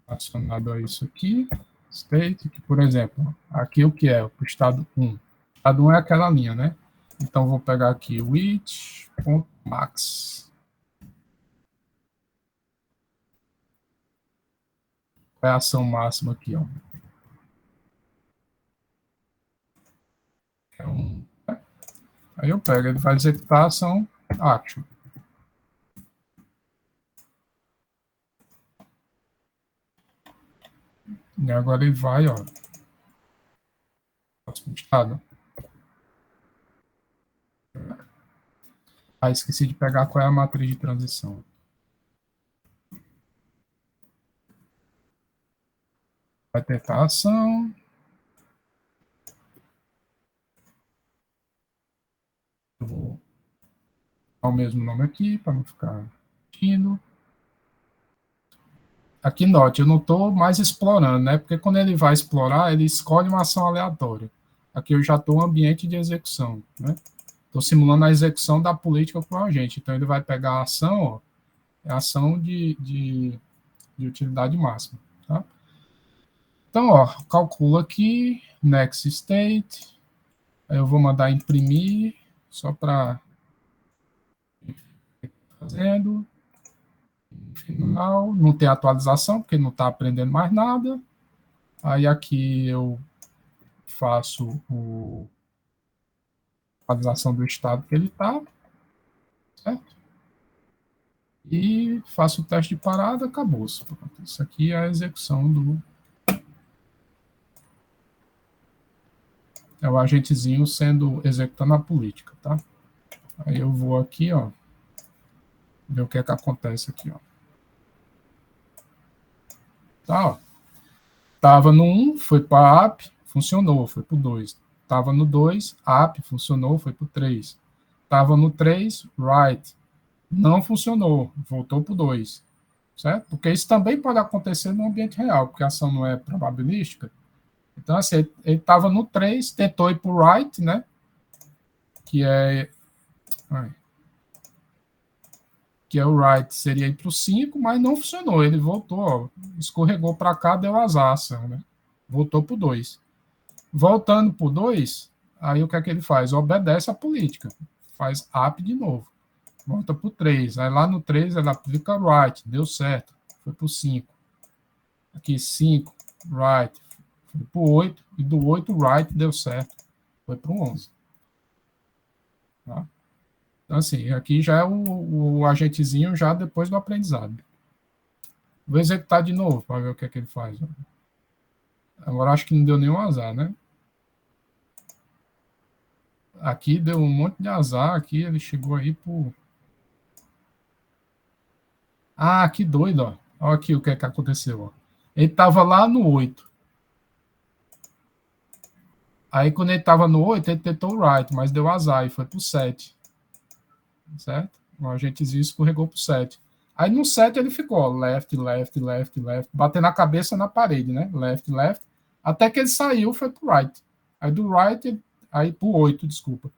relacionada a isso aqui, state, que, por exemplo, aqui o que é? O estado 1. O estado 1 é aquela linha, né? Então, vou pegar aqui width.max. Qual é a ação máxima aqui, ó? É 1. Aí eu pego, ele vai executar a ação action. E agora ele vai, ó. Próximo estado. Ah, esqueci de pegar qual é a matriz de transição. Vai tentar a ação. Eu vou dar o mesmo nome aqui, para não ficar repetindo. Aqui, note, eu não estou mais explorando, né? Porque quando ele vai explorar, ele escolhe uma ação aleatória. Aqui eu já estou no ambiente de execução, né? Estou simulando a execução da política com o agente. Então, ele vai pegar a ação, ó, é a ação de utilidade máxima, tá? Então, ó, calcula aqui, next state, aí eu vou mandar imprimir, só para fazendo, final, não tem atualização, porque não está aprendendo mais nada, aí aqui eu faço a atualização do estado que ele está, certo? E faço o teste de parada, acabou-se. Isso aqui é a execução do... É o agentezinho executando a política, tá? Aí eu vou aqui, ó, ver o que é que acontece aqui, ó. Tá, ó. Tava no 1, foi para app, funcionou, foi para o 2. Tava no 2, app, funcionou, foi para o 3. Tava no 3, write, não funcionou, voltou para o 2. Certo? Porque isso também pode acontecer no ambiente real, porque a ação não é probabilística. Então, assim, ele estava no 3, tentou ir para o write, né? Que é. Que é o write, seria ir para o 5, mas não funcionou. Ele voltou, ó, escorregou para cá, deu azar a ação, né? Voltou para o 2. Voltando para o 2, aí o que é que ele faz? Obedece a política. Faz app de novo. Volta para o 3. Aí lá no 3 ele aplica write. Deu certo. Foi para o 5. Aqui 5, write. Foi para o 8. E do 8, write deu certo. Foi para o 11. Tá? Então, assim, aqui já é o agentezinho já depois do aprendizado. Vou executar de novo para ver o que é que ele faz. Agora acho que não deu nenhum azar, né? Aqui deu um monte de azar. Aqui ele chegou aí por. Ah, que doido, ó. Olha aqui o que é que aconteceu, ó. Ele estava lá no 8. Aí, quando ele estava no 8, ele tentou o right, mas deu azar e foi pro 7. Certo? O agentezinho escorregou pro 7. Aí, no 7, ele ficou ó, left, left, left, left, batendo a cabeça na parede, né? Left, left. Até que ele saiu, foi pro right. Aí, do right, aí pro 8, desculpa.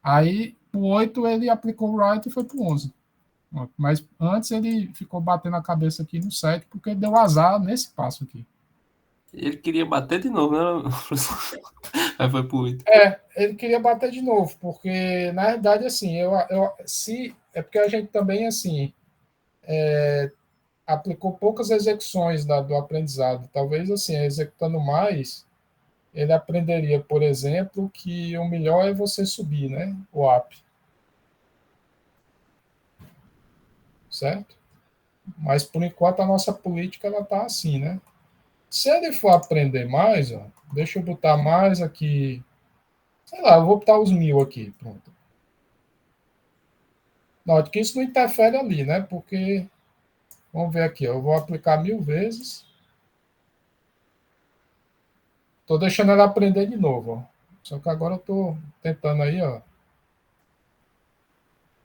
Aí, pro 8, ele aplicou o right e foi pro 11. Mas antes ele ficou batendo a cabeça aqui no 7, porque deu azar nesse passo aqui. Ele queria bater de novo, né? Aí foi pro 8. Ele queria bater de novo, porque na verdade, assim, se é porque a gente também, assim, aplicou poucas execuções do aprendizado. Talvez, assim, executando mais, ele aprenderia, por exemplo, que o melhor é você subir, né? O app. Certo? Mas, por enquanto, a nossa política, ela tá assim, né? Se ele for aprender mais, ó, deixa eu botar mais aqui. Sei lá, eu vou botar os 1000 aqui. Pronto. Note que isso não interfere ali, né? Porque, vamos ver aqui, ó, eu vou aplicar 1000 vezes. Estou deixando ela aprender de novo, ó. Só que agora eu estou tentando aí, ó.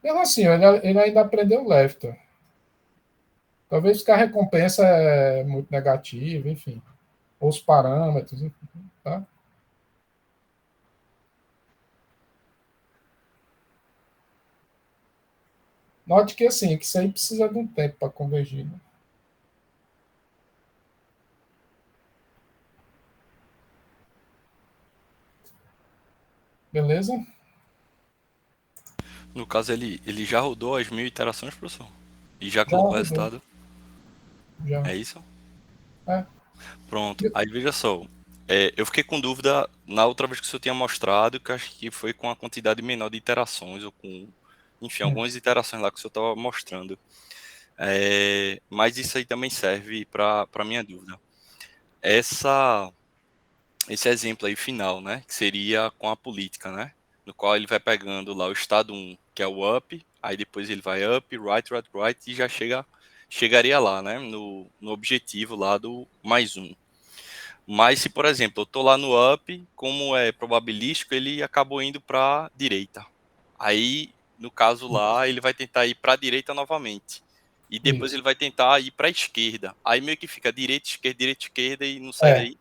Mesmo assim, ele ainda aprendeu left. Ó. Talvez que a recompensa é muito negativa, enfim. Ou os parâmetros, enfim, tá? Note que assim, que isso aí precisa de um tempo para convergir. Né? Beleza? No caso, ele já rodou as 1000 iterações, professor? E já Já colocou o rodou. resultado? Já. É isso? É. Pronto. Aí veja só. Eu fiquei com dúvida na outra vez que o senhor tinha mostrado, que eu acho que foi com a quantidade menor de iterações, ou com, enfim, algumas iterações lá que o senhor estava mostrando. Mas isso aí também serve para minha dúvida. Esse exemplo aí final, né? Que seria com a política, né? No qual ele vai pegando lá o estado 1, que é o up, aí depois ele vai up, right, right, right, e já chegaria lá, né? No objetivo lá do mais um. Mas se, por exemplo, eu tô lá no up, como é probabilístico, ele acabou indo para direita. Aí, no caso lá, ele vai tentar ir para a direita novamente. E depois Isso. ele vai tentar ir para a esquerda. Aí meio que fica direita, esquerda e não sai É. daí.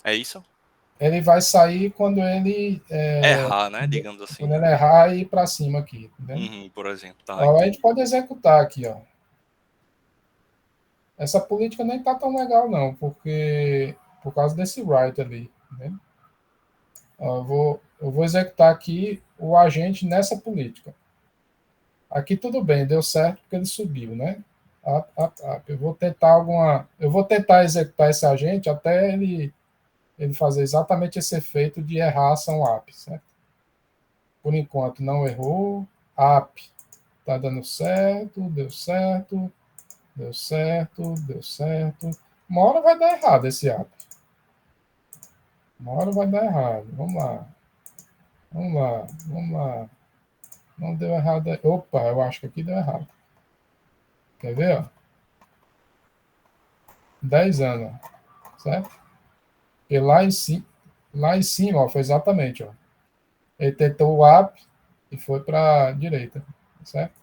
É isso? Ele vai sair quando ele Errar, né? Digamos assim. errar e ir para cima aqui, entendeu? Por exemplo, tá, Ó, a gente entendi. pode executar aqui, ó. Essa política nem tá tão legal não, porque por causa desse right ali, né? Ó, eu vou executar aqui o agente nessa política. Aqui tudo bem, deu certo porque ele subiu, né? Eu vou tentar executar esse agente até ele fazer exatamente esse efeito de errar a ação app, certo? Por enquanto não errou, app tá dando certo, deu certo, deu certo, deu certo. Uma hora vai dar errado esse app. Uma hora vai dar errado. Vamos lá. Vamos lá. Vamos lá. Não deu errado. Opa, eu acho que aqui deu errado. Quer ver, ó? 10 anos, ó, certo? E lá em cima, ó, foi exatamente, ó. Ele tentou o up e foi para a direita, certo?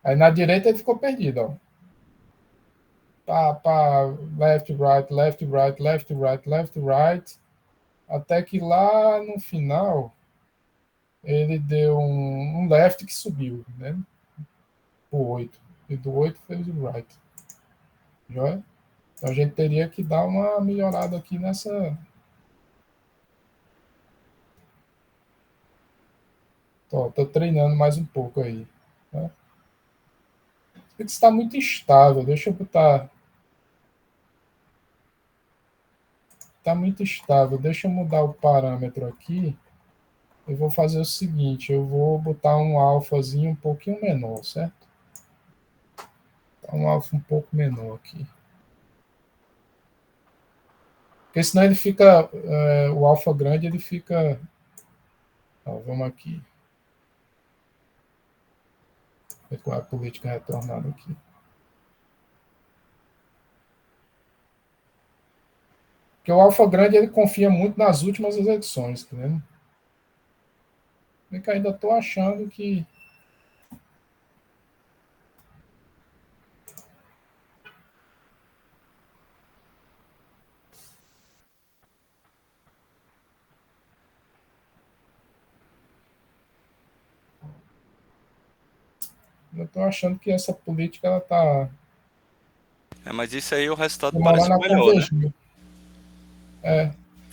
Aí na direita ele ficou perdido, ó. Pá, left, right, left, right, left, right, left, right. Até que lá no final ele deu um left que subiu, né? Por 8. E do 8 fez o right. Joia? Então a gente teria que dar uma melhorada aqui nessa. Tô treinando mais um pouco aí. Né? Está muito instável. Deixa eu botar. Está muito estável. Deixa eu mudar o parâmetro aqui. Eu vou fazer o seguinte: eu vou botar um alfazinho um pouquinho menor, certo? Um alfa um pouco menor aqui. Porque senão ele fica. O alfa grande ele fica. Ó, vamos aqui. Ver qual é a política retornada aqui. Porque o alfa grande ele confia muito nas últimas eleições, tá vendo? Eu ainda estou achando que. Eu estou achando que essa política ela está Mas isso aí o resultado parece demorando a melhor, né? convergir.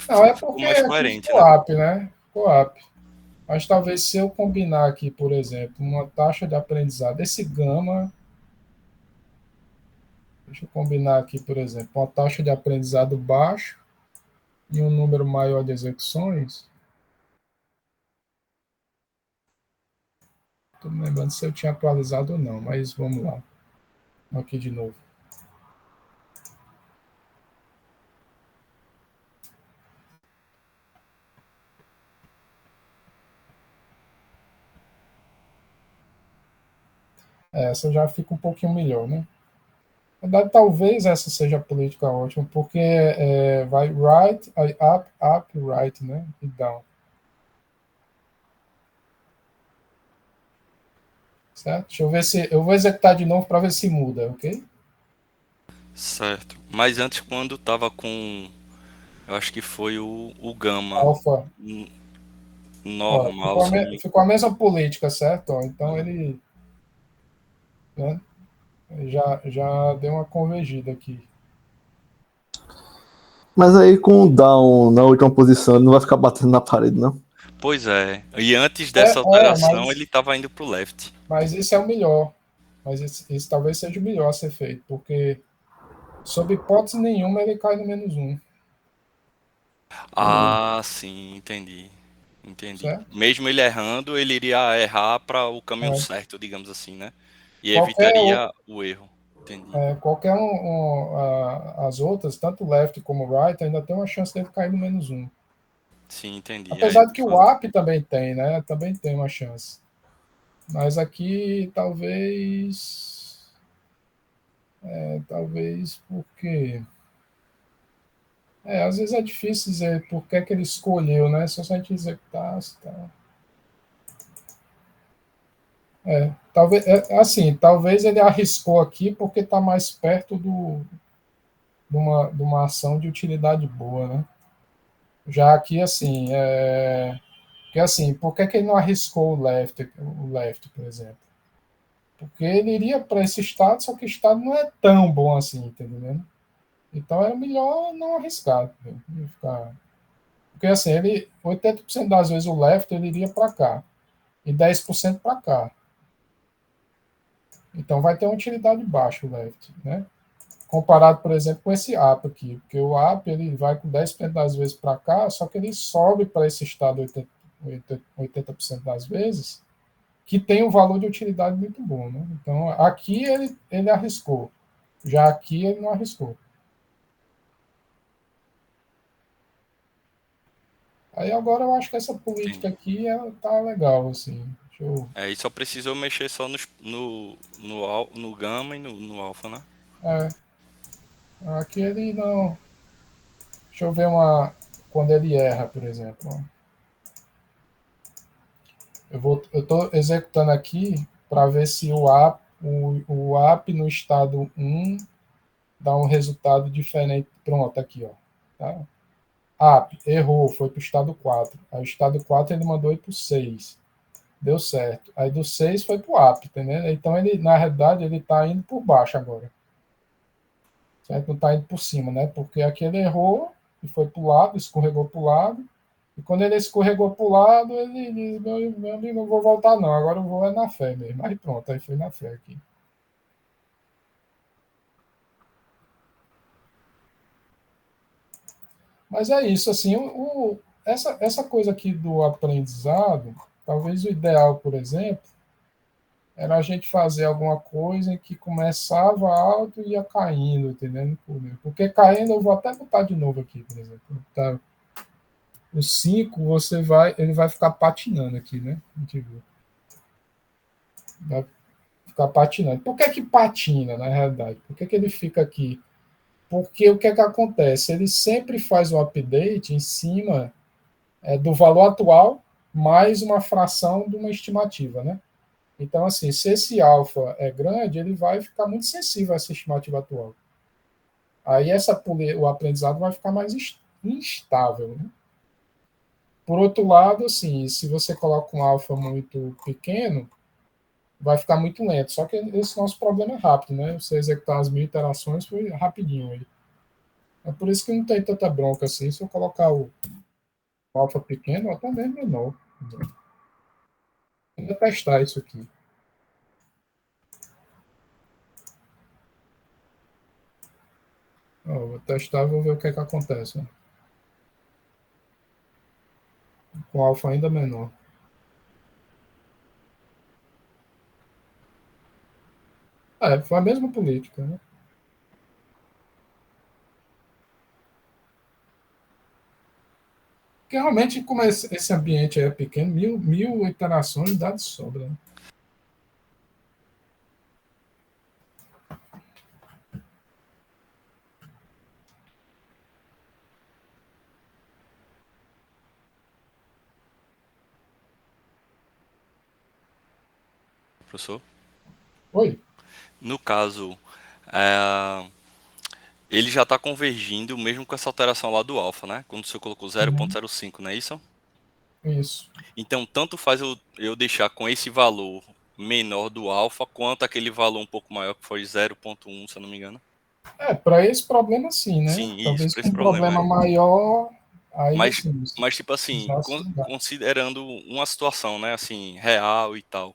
Não, é Ficou porque mais aqui coerente, ficou né? up, né? Ficou up. Mas talvez se eu combinar aqui, por exemplo, uma taxa de aprendizado, esse gama, deixa eu combinar aqui, por exemplo, uma taxa de aprendizado baixo e um número maior de execuções. Estou me lembrando se eu tinha atualizado ou não, mas vamos lá. Aqui de novo. Essa já fica um pouquinho melhor, né? Na verdade, talvez essa seja a política ótima, porque vai right, up, up, right, né? E down. Certo? Deixa eu ver se. Eu vou executar de novo para ver se muda, ok? Certo. Mas antes, quando tava com. Eu acho que foi o Gama Alfa. Ó, normal, se eu não me ficou a mesma política, certo? Ó, então engano. ele. Né, já deu uma convergida aqui. Mas aí com o down na última posição, ele não vai ficar batendo na parede, não? Pois é. E antes dessa alteração, ele tava indo pro left. Mas isso é o melhor. Mas isso talvez seja o melhor a ser feito, porque, sob hipótese nenhuma, ele cai no -1. Ah, sim, entendi. Entendi. Certo? Mesmo ele errando, ele iria errar para o caminho É. certo, digamos assim, né? E Qualquer, evitaria o erro. Entendi. qualquer as outras, tanto left como right, ainda tem uma chance dele cair no -1. Sim, entendi. Aí, Apesar de que o up também tem, né? Também tem uma chance. Mas aqui talvez porque às vezes é difícil dizer por que ele escolheu, né? Só se a gente executasse, tá? Talvez assim, talvez ele arriscou aqui porque está mais perto de uma ação de utilidade boa, né? Já aqui assim, que assim, por que ele não arriscou o left, por exemplo? Porque ele iria para esse estado, só que o estado não é tão bom assim, tá entendendo? Então era melhor não arriscar. Porque assim, 80% das vezes o left ele iria para cá e 10% para cá. Então vai ter uma utilidade baixa o left, né? Comparado, por exemplo, com esse up aqui, porque o up ele vai com 10% das vezes para cá, só que ele sobe para esse estado 80% das vezes, que tem um valor de utilidade muito bom, né? Então aqui ele arriscou, já aqui ele não arriscou. Aí agora eu acho que essa política aqui ela tá legal, assim. Deixa eu... E só precisou mexer só no gama e no alfa, né? Aqui ele não... Deixa eu ver uma... Quando ele erra, por exemplo. Eu estou executando aqui para ver se o app no estado 1 dá um resultado diferente. Pronto, aqui, ó. Tá? App, errou, foi para o estado 4. Aí o estado 4 ele mandou ir para o 6. Deu certo. Aí do 6 foi para o app, entendeu? Então ele, na realidade, ele está indo por baixo agora. Certo? Não está indo por cima, né? Porque aqui ele errou e foi para o lado, escorregou para o lado. E quando ele escorregou para o lado, ele disse, meu amigo, não vou voltar não, agora eu vou na fé mesmo. Aí pronto, aí foi na fé aqui. Mas é isso, assim, essa coisa aqui do aprendizado, talvez o ideal, por exemplo, era a gente fazer alguma coisa em que começava alto e ia caindo, entendendo? Porque caindo, eu vou até botar de novo aqui, por exemplo. Tá? O 5, ele vai ficar patinando aqui, né? A gente viu. Vai ficar patinando. Por que patina, na realidade? Por que ele fica aqui? Porque o que é que acontece? Ele sempre faz um update em cima do valor atual mais uma fração de uma estimativa, né? Então, assim, se esse alfa é grande, ele vai ficar muito sensível a essa estimativa atual. Aí o aprendizado vai ficar mais instável, né? Por outro lado, assim, se você coloca um alfa muito pequeno, vai ficar muito lento. Só que esse nosso problema é rápido, né? Você executar as 1000 iterações foi rapidinho aí. É por isso que não tem tanta bronca assim. Se eu colocar o alfa pequeno, ou até mesmo menor. Vou testar isso aqui. Vou testar, vou ver o que é que acontece. Né? Com alfa ainda menor. Foi a mesma política, né? Porque realmente, como esse ambiente é pequeno, mil iterações dá de sobra. Né? Professor? Oi? No caso, ele já está convergindo mesmo com essa alteração lá do alfa, né? Quando você colocou 0.05, não é isso? Isso. Então, tanto faz eu deixar com esse valor menor do alfa, quanto aquele valor um pouco maior, que foi 0.1, se eu não me engano. Para esse problema sim, né? Sim, isso, Talvez para com esse um problema problema aí. maior, aí Mas, assim, mas tipo assim, considerando uma situação, né, assim, real e tal,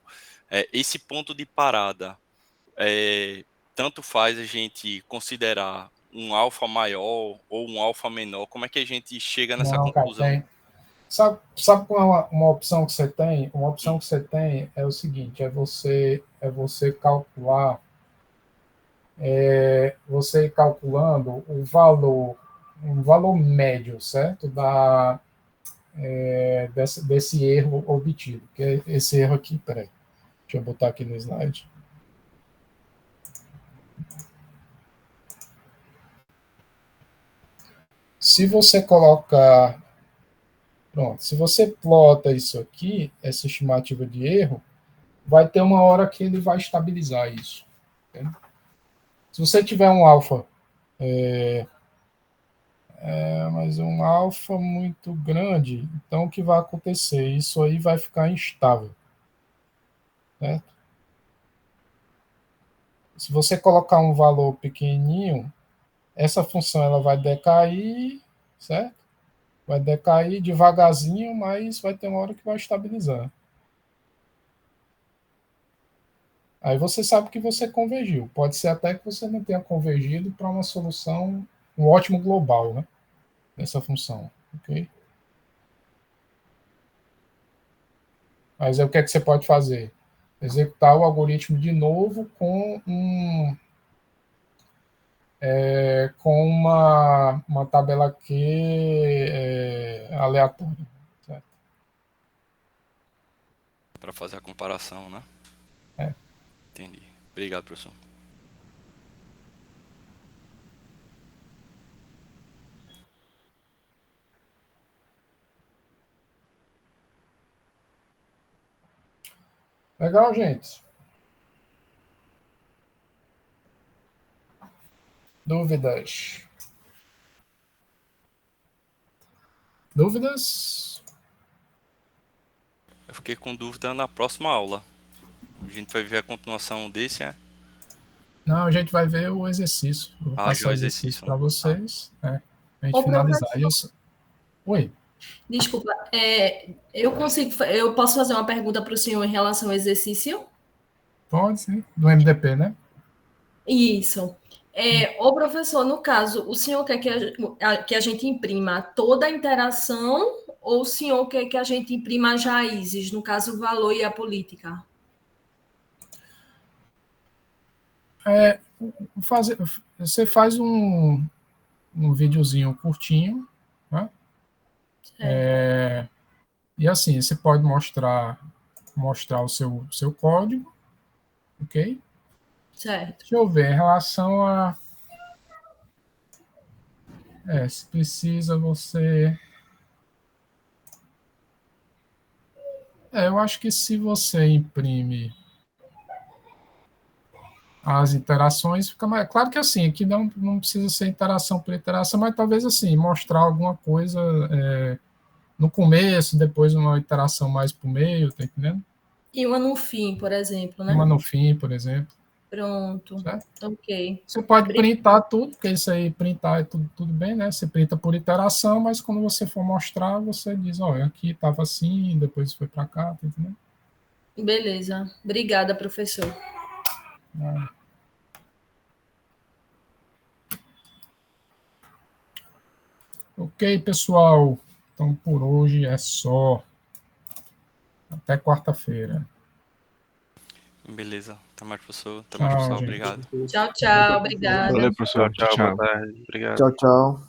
esse ponto de parada, tanto faz a gente considerar um alfa maior ou um alfa menor, como é que a gente chega nessa não, cara, conclusão? tem. Sabe qual é uma opção que você tem? Uma opção que você tem é o seguinte, é você calcular, você ir calculando um valor médio, certo? Desse erro obtido, que é esse erro aqui, peraí, deixa eu botar aqui no slide. Se você colocar, pronto, se você plota isso aqui, essa estimativa de erro, vai ter uma hora que ele vai estabilizar isso. Entende? Se você tiver um alfa, mas um alfa muito grande, então o que vai acontecer? Isso aí vai ficar instável. Certo? Se você colocar um valor pequenininho, essa função ela vai decair, certo? Vai decair devagarzinho, mas vai ter uma hora que vai estabilizar. Aí você sabe que você convergiu. Pode ser até que você não tenha convergido para uma solução, um ótimo global, né? Dessa função, ok? Mas aí o que é que você pode fazer? Executar o algoritmo de novo com com uma tabela Q aleatória. Certo? Para fazer a comparação, né? Entendi. Obrigado, professor. Legal, gente. Dúvidas? Dúvidas? Eu fiquei com dúvida na próxima aula. A gente vai ver a continuação desse, né? Não, a gente vai ver o exercício. Eu vou já passar o o exercício exercício, para né? vocês. Pra gente Ô, finalizar professor, isso. Oi. desculpa, eu posso fazer uma pergunta para o senhor em relação ao exercício? Pode sim. Do MDP, né? Isso. Ô, professor, no caso, o senhor quer que a gente imprima toda a interação ou o senhor quer que a gente imprima as raízes, no caso, o valor e a política? Você faz um videozinho curtinho, né? E assim, você pode mostrar o seu código, ok? Certo. Deixa eu ver, em relação a... se precisa você... eu acho que se você imprime as interações, fica mais... Claro que assim, aqui não precisa ser interação por interação, mas talvez assim, mostrar alguma coisa no começo, depois uma interação mais para o meio, tá entendendo? E uma no fim, por exemplo, né? Uma no fim, por exemplo. Pronto. Certo? Ok. Você pode printar tudo, porque isso aí, printar é tudo bem, né? Você printa por iteração, mas quando você for mostrar, você diz, olha, aqui estava assim, depois foi para cá, tá entendendo? Beleza. Obrigada, professor. Ok, pessoal. Então, por hoje é só. Até quarta-feira. Beleza. Até mais, professor. Até mais, Tchau, pessoal. gente. Obrigado. Tchau, tchau. Obrigada. Valeu, professor. Tchau, Tchau. boa tarde. Obrigado. Tchau, tchau.